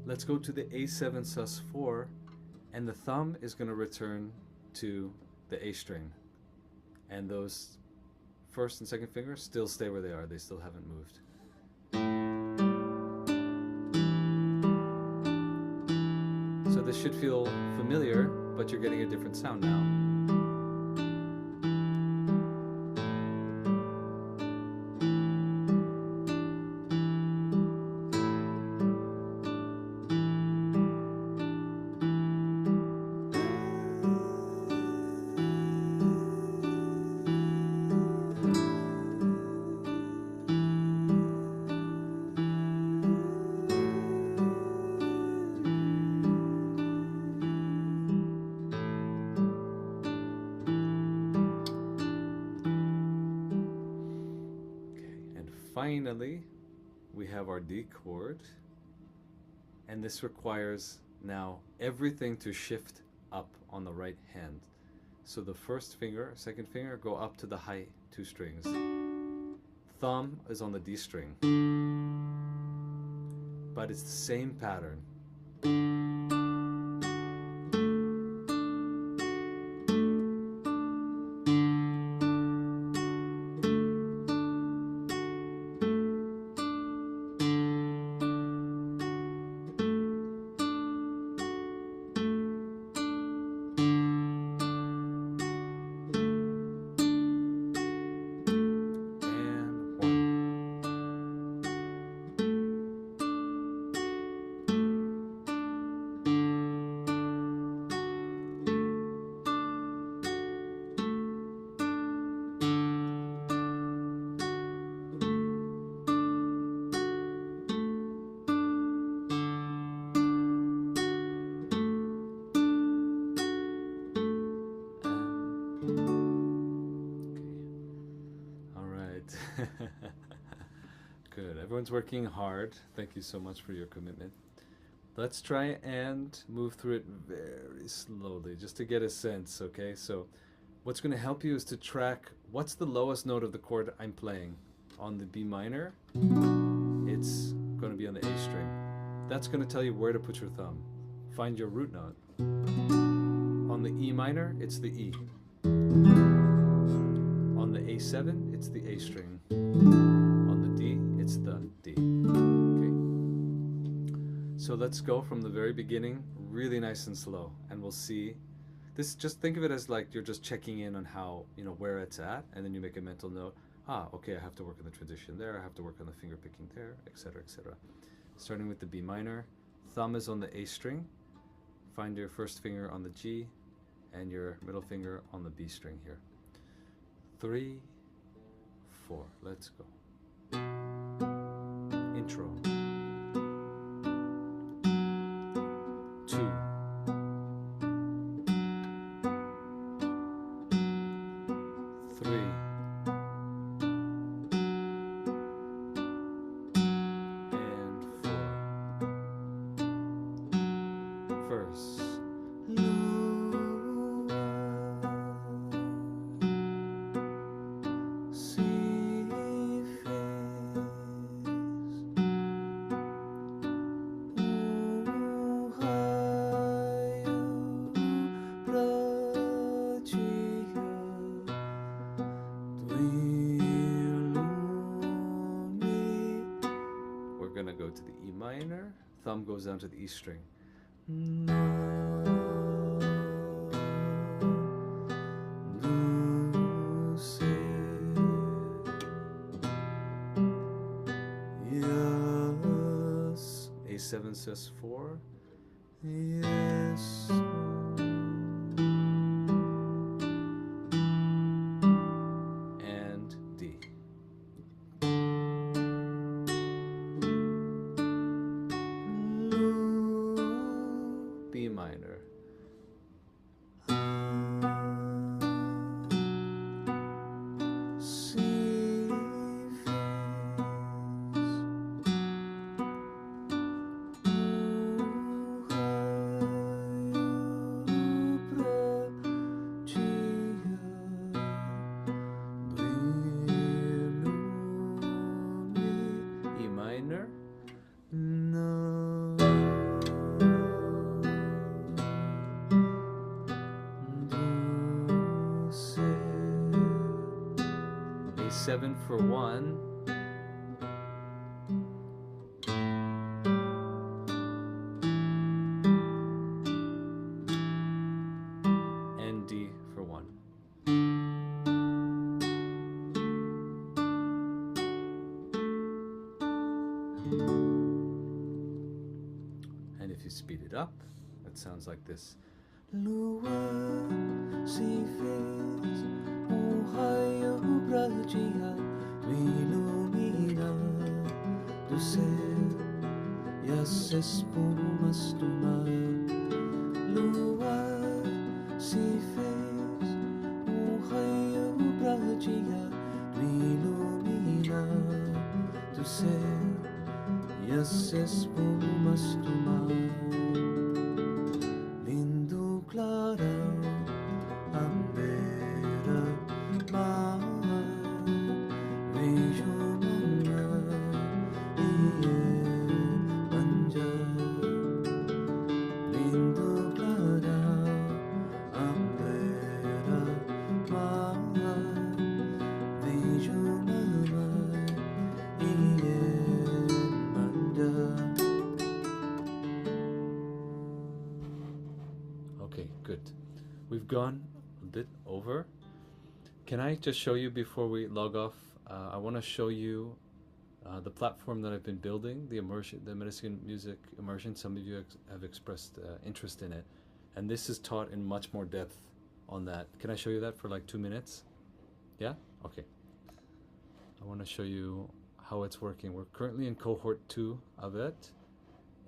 let's go to the A7 sus4, and the thumb is going to return to the A string. And those first and second fingers still stay where they are. They still haven't moved. So this should feel familiar, but you're getting a different sound now. Finally, we have our D chord, and this requires now everything to shift up on the right hand. So the first finger, second finger go up to the high two strings. Thumb is on the D string, but it's the same pattern. Good. Everyone's working hard. Thank you so much for your commitment. Let's try and move through it very slowly just to get a sense, okay? So what's going to help you is to track what's the lowest note of the chord I'm playing. On the B minor, it's going to be on the A string. That's going to tell you where to put your thumb. Find your root note. On the E minor, it's the E. On the A7, it's the A string. On the D, it's the D. Okay? So let's go from the very beginning, really nice and slow, and we'll see. This, just think of it as like you're just checking in on how, where it's at, and then you make a mental note. Okay, I have to work on the transition there, I have to work on the finger picking there, etc., etc. Starting with the B minor, thumb is on the A string, find your first finger on the G, and your middle finger on the B string here. 3, 4, let's go. Intro. 2. 3. And 4. Verse. We're gonna go to the E minor, thumb goes down to the E string. Yes. A7 says 4. Yes. And D. B minor. E minor. A7 for 1. And D for 1. And if you speed it up, it sounds like this. Lua si fez raio pra dia me ilumina do céu e as espumas do mar. Lua se fez raio pra dia me ilumina do céu e as espumas do mar. Lindo clarão, ang beira-mar, vejo mga Iemanjá. Lindo clarão, ang beira-mar, vejo mga Iemanjá. Okay, good. We've gone a bit over. Can I just show you before we log off? I want to show you the platform that I've been building, the immersion, the Medicine Music Immersion. Some of you have expressed interest in it, and this is taught in much more depth on that. Can I show you that for like 2 minutes? Yeah? Okay. I want to show you how it's working. We're currently in cohort 2 of it,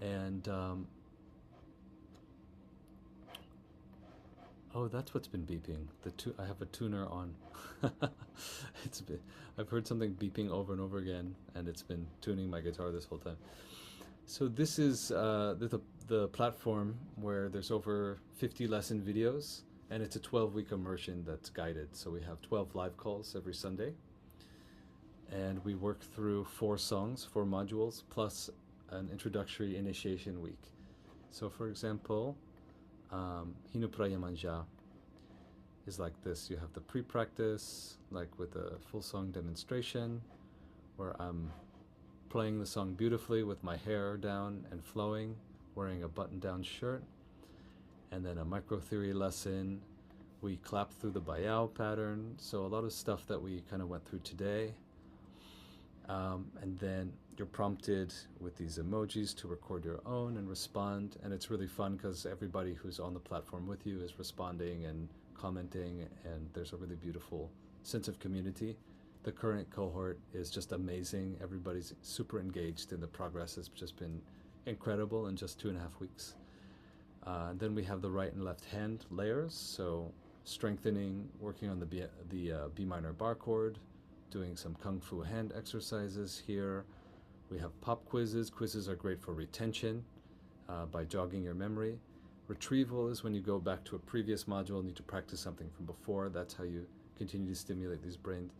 and Oh, that's what's been beeping. I have a tuner on. It's been, I've heard something beeping over and over again, and it's been tuning my guitar this whole time. So this is the platform where there's over 50 lesson videos, and it's a 12-week immersion that's guided. So we have 12 live calls every Sunday, and we work through 4 songs, 4 modules, plus an introductory initiation week. So for example, Hino Iemanjá is like this. You have the pre-practice, like with a full song demonstration, where I'm playing the song beautifully with my hair down and flowing, wearing a button-down shirt, and then a micro theory lesson. We clap through the bayao pattern, so a lot of stuff that we kind of went through today. And then you're prompted with these emojis to record your own and respond, and it's really fun because everybody who's on the platform with you is responding and commenting, and there's a really beautiful sense of community. The current cohort is just amazing. Everybody's super engaged, and the progress has just been incredible in just 2.5 weeks. Then we have the right and left hand layers, so strengthening, working on the B minor bar chord, doing some kung fu hand exercises here. We have pop quizzes. Quizzes are great for retention by jogging your memory. Retrieval is when you go back to a previous module and need to practice something from before. That's how you continue to stimulate these brains.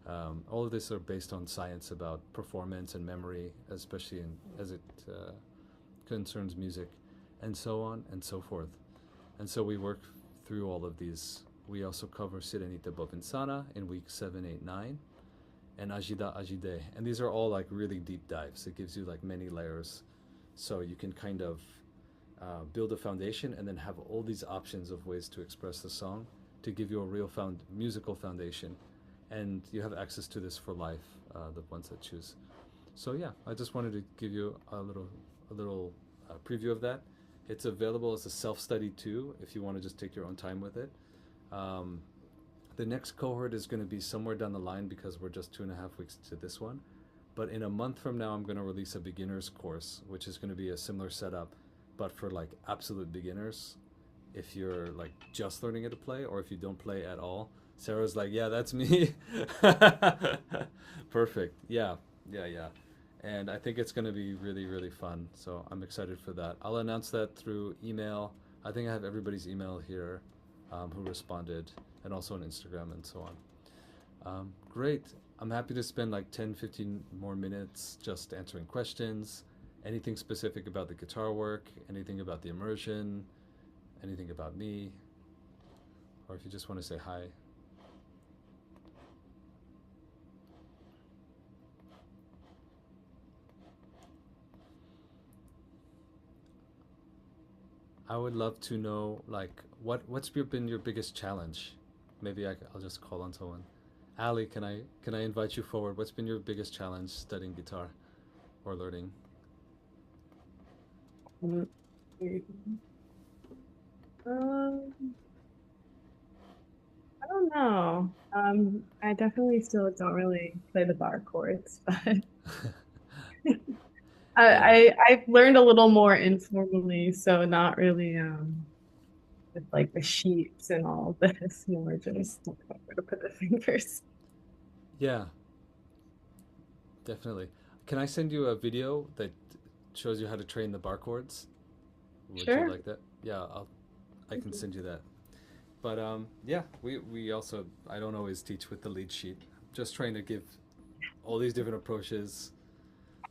All of this are based on science about performance and memory, especially as it concerns music, and so on and so forth. And so we work through all of these. We also cover Sirenita Bovinsana in week 7, 8, 9, and Ajida Ajide. And these are all like really deep dives. It gives you like many layers, so you can kind of build a foundation and then have all these options of ways to express the song to give you a real musical foundation. And you have access to this for life, the ones that choose. So yeah, I just wanted to give you a little preview of that. It's available as a self-study too, if you want to just take your own time with it. The next cohort is going to be somewhere down the line because we're just 2.5 weeks to this one. But in a month from now, I'm going to release a beginner's course, which is going to be a similar setup, but for like absolute beginners. If you're like just learning how to play, or if you don't play at all. Sarah's like, yeah, that's me. Perfect. Yeah. And I think it's going to be really, really fun. So I'm excited for that. I'll announce that through email. I think I have everybody's email here who responded, and also on Instagram and so on. Great. I'm happy to spend like 10, 15 more minutes just answering questions. Anything specific about the guitar work, anything about the immersion, anything about me, or if you just want to say hi. I would love to know, like, what's been your biggest challenge? Maybe I'll just call on someone. Ali, can I invite you forward? What's been your biggest challenge studying guitar or learning? Um, I don't know. I definitely still don't really play the bar chords, but I've learned a little more informally, so not really with like the sheets and all this, more just where to put the fingers. Yeah, definitely. Can I send you a video that shows you how to train the bar chords? Would you Sure. like that? Yeah, I can send you that. But yeah, we also, I don't always teach with the lead sheet. Just trying to give all these different approaches,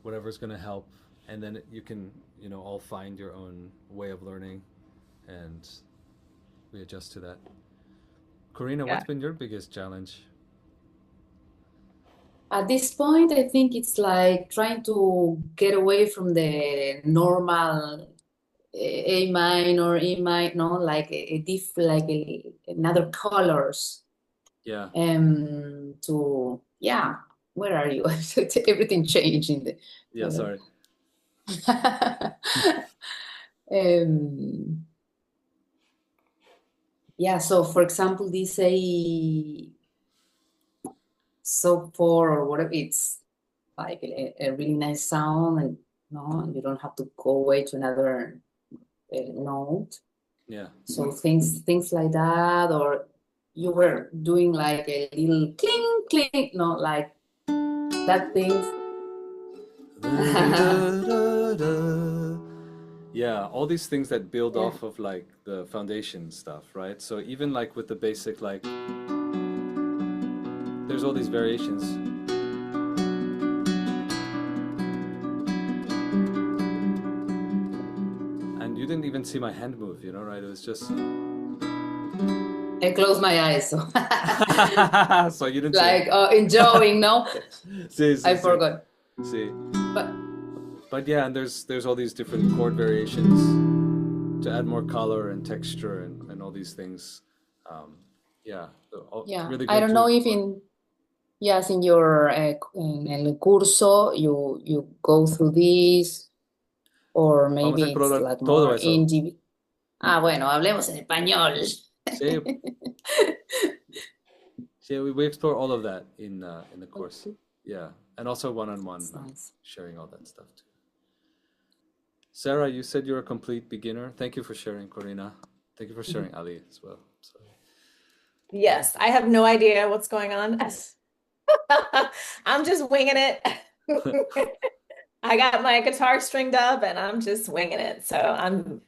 whatever's going to help, and then you can, all find your own way of learning, and we adjust to that. Karina, Yeah. what's been your biggest challenge? At this point, I think it's like trying to get away from the normal A minor, E minor, no, like another colors. Yeah. Where are you? Everything changed in the. Yeah, sorry. So for example, this so four or whatever, it's like a really nice sound, and no, you don't have to go away to another note. Yeah. So things like that, or you were doing like a little cling, cling, no, like that things. Yeah, all these things that build Yeah. off of like the foundation stuff, right? So even like with the basic, like there's all these variations. And you didn't even see my hand move, you know, right? It was just I close my eyes, so so you didn't see like it. enjoying, no? See, I see, see. forgot. See. But But yeah, and there's all these different chord variations to add more color and texture and all these things. Yeah, yeah, really I great don't to know if explore. yes, in your en el curso you go through this, or Vamos a maybe it's explorar like todo more eso. individual. Ah, bueno, hablemos en español. Sí, sí, we explore all of that in the course. Okay, Yeah, and also one-on-one, that's nice. sharing all that stuff too. Sarah, you said you're a complete beginner. Thank you for sharing, Corina. Thank you for sharing, Ali, as well. So, Yes, I have no idea what's going on. I'm just winging it. I got my guitar stringed up and I'm just winging it. So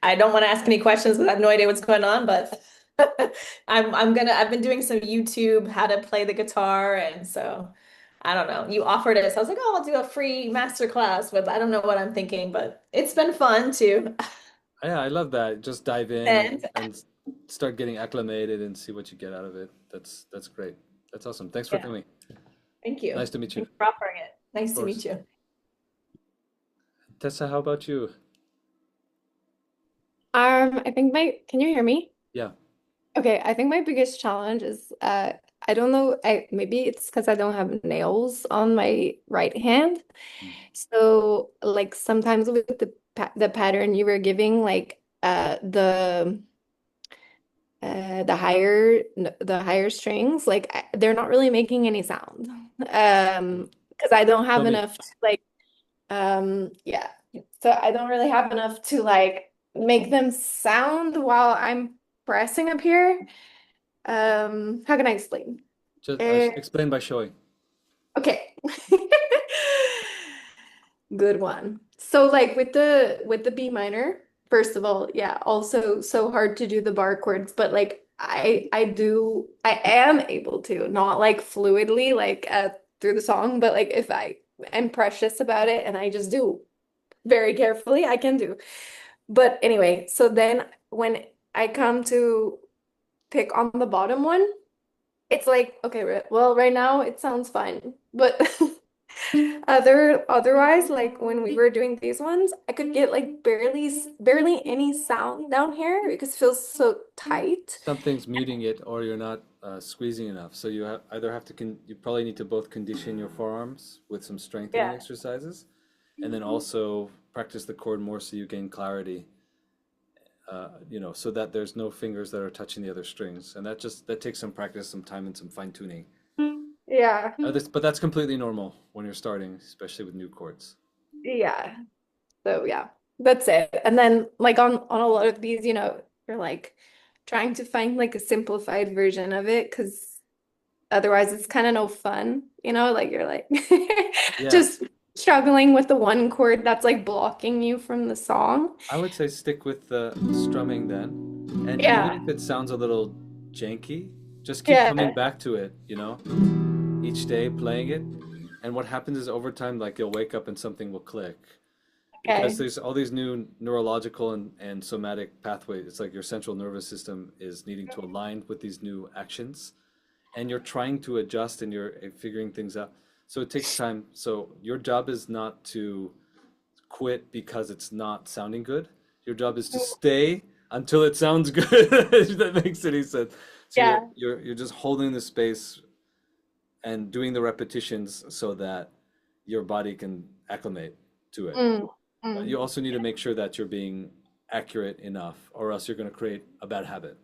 I don't want to ask any questions because I have no idea what's going on, but I've been doing some YouTube how to play the guitar, and so I don't know. You offered it, so I was like, oh, I'll do a free master class, but I don't know what I'm thinking, but it's been fun too. yeah, I love that. Just dive in And and start getting acclimated and see what you get out of it. That's great. That's awesome. Thanks for yeah, coming. thank you. Nice to meet you. Thanks for offering it. Of Nice to meet course. you. Tessa, how about you? I think can you hear me? Yeah. Okay, I think my biggest challenge is I don't know, maybe it's because I don't have nails on my right hand. Mm. So like sometimes with the pattern you were giving, like the higher strings, like they're not really making any sound. Because I don't Tell have me. enough to like yeah. So I don't really have enough to like make them sound while I'm pressing up here. How can I explain? Just Uh, explain by showing. okay. Good one. So like with the B minor, first of all, yeah, also so hard to do the bar chords, but like I am able to, not like fluidly like through the song, but like if I am precious about it and I just do very carefully, I can do. But anyway, so then when I come to pick on the bottom one, it's like, okay, well, right now it sounds fine. But otherwise, like when we were doing these ones, I could get like barely any sound down here because it feels so tight. Something's muting it, or you're not squeezing enough. So either have to you probably need to both condition your forearms with some strengthening Yeah. exercises, and then also practice the chord more so you gain clarity. So that there's no fingers that are touching the other strings, and that takes some practice, some time, and some fine tuning. Yeah. But that's completely normal when you're starting, especially with new chords. Yeah. So yeah, that's it. And then like on a lot of these, you're like trying to find like a simplified version of it because otherwise it's kind of no fun, like you're like Yeah, just struggling with the one chord that's like blocking you from the song. I would say stick with the strumming then, and even Yeah. if it sounds a little janky, just keep coming Yeah. back to it, each day playing it. And what happens is over time, like you'll wake up and something will click. Because Okay. there's all these new neurological and somatic pathways. It's like your central nervous system is needing to align with these new actions, and you're trying to adjust and you're figuring things out. So it takes time. So your job is not to quit because it's not sounding good. Your job is to stay until it sounds good. If that makes any sense. So Yeah. you're just holding the space and doing the repetitions so that your body can acclimate to it. Mm, But mm, you also need to make sure that you're being accurate enough, or else you're going to create a bad habit.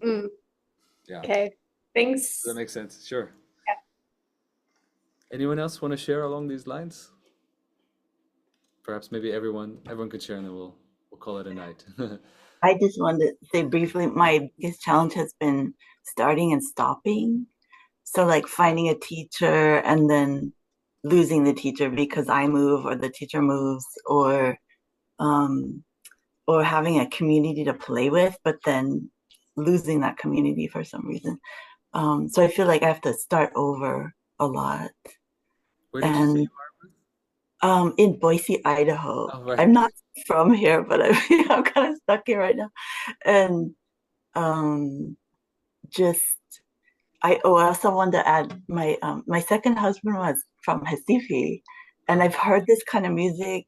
mm. Yeah. Okay. Does that Thanks. make sense? Sure. Yeah. Anyone else want to share along these lines? Perhaps maybe everyone could share, and then we'll call it a night. I just wanted to say briefly, my biggest challenge has been starting and stopping. So like finding a teacher and then losing the teacher because I move or the teacher moves, um or having a community to play with, but then losing that community for some reason. So I feel like I have to start over a lot. Where did you say And you are? in Boise, Idaho. Oh, right. I'm not from here, but I'm kind of stuck here right now. And just I also wanted to add my second husband was from Recife, and I've heard this kind of music,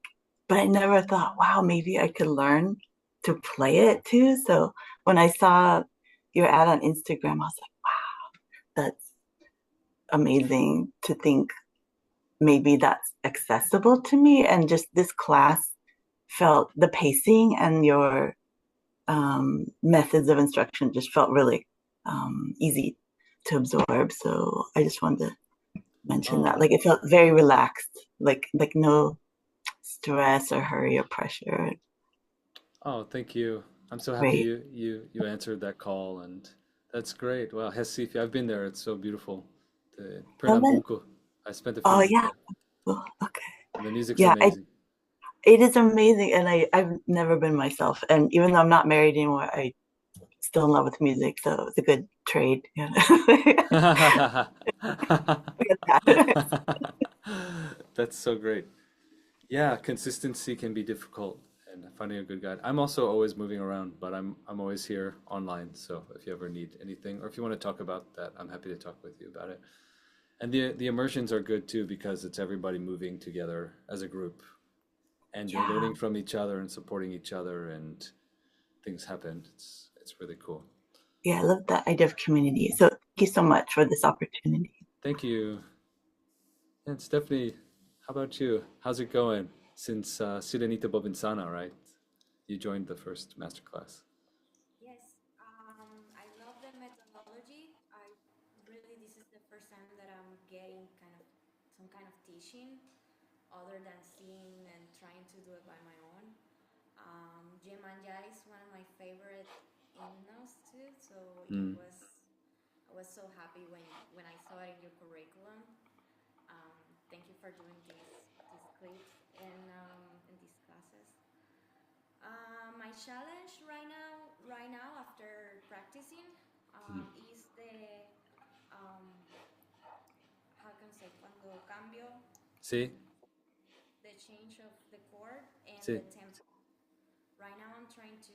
but I never thought, wow, maybe I could learn to play it too. So when I saw your ad on Instagram, I was like, wow, that's amazing to think maybe that's accessible to me. And just this class felt the pacing and your methods of instruction just felt really easy to absorb. So I just wanted to mention that. Oh, Like it felt very relaxed, like no stress or hurry or pressure. oh, thank you. I'm so happy Great. you answered that call, and that's great. Well, Recife, I've been there. It's so beautiful. The Oh, Pernambuco. I spent a few oh months yeah. there, Well, okay. and the music's Yeah, amazing. it is amazing. And I've never been myself. And even though I'm not married anymore, I still in love with music. So it's a good trade. Yeah. That's so great. Yeah, consistency can be difficult and finding a good guide. I'm also always moving around, but I'm always here online. So if you ever need anything or if you want to talk about that, I'm happy to talk with you about it. And the immersions are good too because it's everybody moving together as a group and you're Yeah. learning from each other and supporting each other and things happen. It's really cool. Yeah, I love that idea of community. So thank you so much for this opportunity. Thank you. Yeah, it's definitely. How about you? How's it going since Sirenita Bobinsana, right? You joined the first masterclass. Yes, I love the methodology. I really, this is the first time that I'm getting kind of some kind of teaching other than seeing and trying to do it by my own. Iemanjá is one of my favorite hymns too, so Mm. I was so happy when I saw it in your curriculum. Thank you for doing these clips and these classes. My challenge right now after practicing, Mm. is um, how can I say cuando cambio Sí, the change of the chord and sí. the tempo. Right now I'm trying to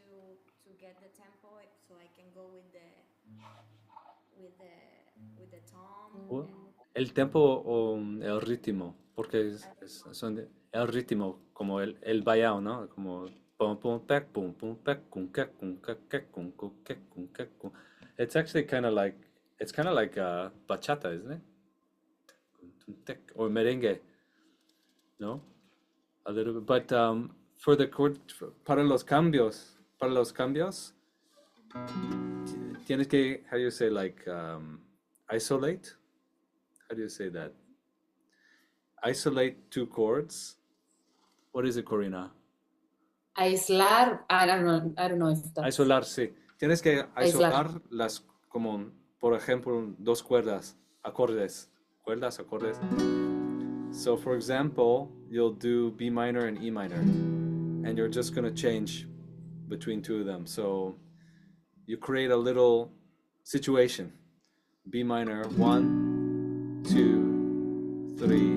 get the tempo so I can go with the with the tom O- and El tempo o el ritmo, porque el ritmo, como el bayao, ¿no? Como pum pum pek pum pum pek kun kek kun kek kek kun ku kek kun kek kun. It's actually kind of like bachata, isn't it? Or merengue, no? A little bit, but for the chord, para los cambios, tienes que, how do you say, like, isolate? How do you say that? Isolate two chords. What is it, Corina? Aislar, I don't know if that's Isolar, sí. Tienes que aislar. isolar las, como, por ejemplo, dos cuerdas, acordes, cuerdas, acordes. So, for example, you'll do B minor and E minor, and you're just going to change between two of them. So, you create a little situation. B minor, 1, 2, 3,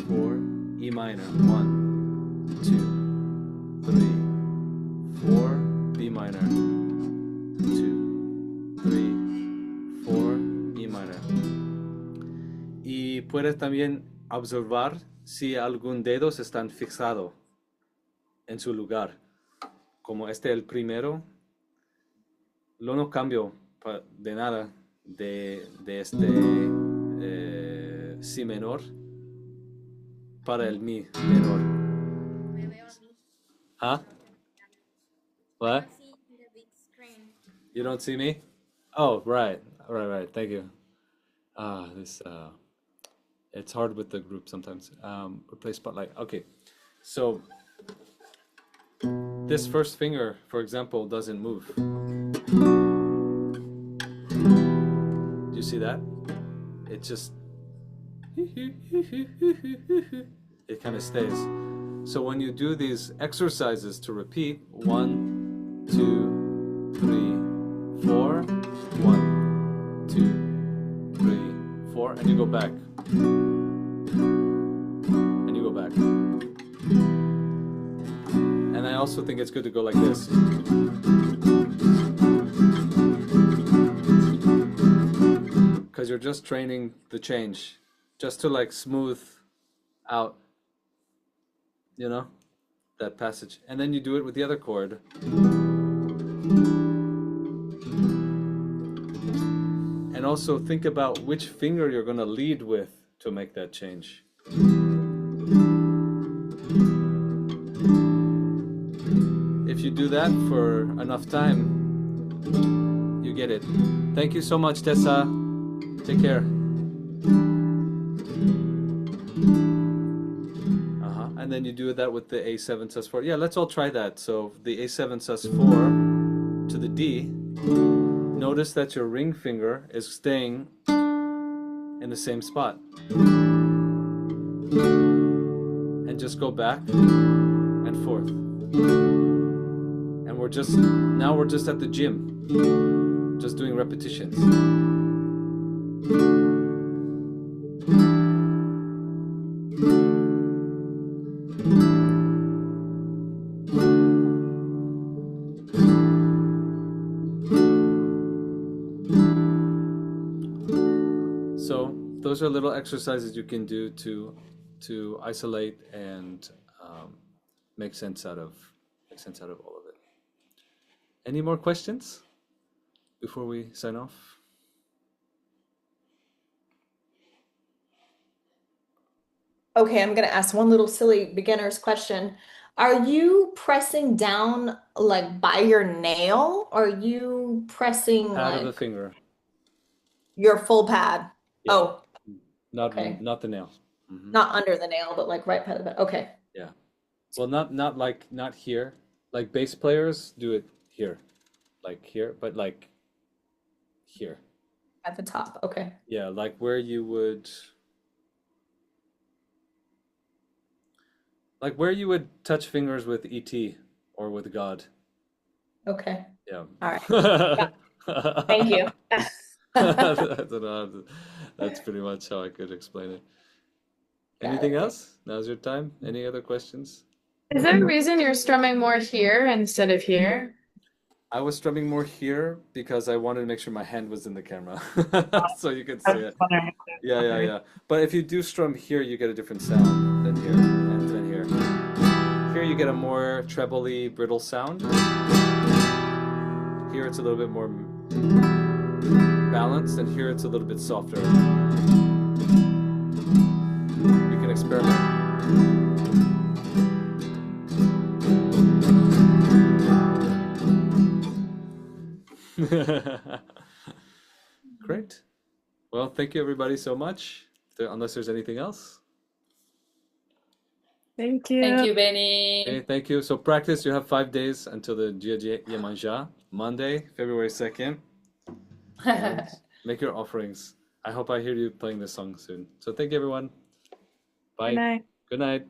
4. E minor, 1, 2, 3, 4. B minor, 2, 3, 4. E minor. Y puedes también observar si algún dedo están fixado en su lugar. Como el primero, lo no cambio de nada de si menor para el mi menor. me veo a mí. Huh? I What? don't see in the big screen. You No. don't see me? Oh, right. Right. Thank you. This it's hard with the group sometimes. Replace spotlight. Okay. So this first finger, for example, doesn't move. Do you see that? It just it kind of stays. So when you do these exercises to repeat 1, 2, 3, 4, 1, 2, 3, 4, and you go back. And you go back. And I also think it's good to go like this. Because you're just training the change, just to like smooth out, you know, that passage. And then you do it with the other chord. And also think about which finger you're going to lead with to make that change. If you do that for enough time, you get it. Thank you so much, Tessa. Take care. And then you do that with the A7 sus4. Yeah, let's all try that. So the A7 sus4 to the D. Notice that your ring finger is staying in the same spot. And just go back and forth. And we're just at the gym, just doing repetitions. So those are little exercises you can do to isolate and make sense out of all of it. Any more questions before we sign off? Okay, I'm gonna ask one little silly beginner's question. Are you pressing down like by your nail, or are you pressing Pad of the like finger. your full pad? Yeah. Oh, Not the nail. not under the nail, but like right pad of the pad. Okay. Yeah. Well, not here. Like bass players do it here, like here, but like here. At the top. Okay. Yeah, like where you would touch fingers with ET or with God. Okay. Yeah. All right. Thank you. I don't know. That's pretty much how I could explain it. Anything else? Now's your time. Any other questions? Is there a reason you're strumming more here instead of here? I was strumming more here because I wanted to make sure my hand was in the camera so you could see it. Yeah. But if you do strum here, you get a different sound than here and then here. Here you get a more trebly, brittle sound. Here it's a little bit more balanced, and here it's a little bit softer. You can experiment. Great. Well, thank you everybody so much. Unless there's anything else. Thank you. Thank you, Benny. Okay, thank you. So practice. You have 5 days until the Iemanjá, Monday, February 2nd. And make your offerings. I hope I hear you playing this song soon. So thank you, everyone. Bye. Good night. Good night.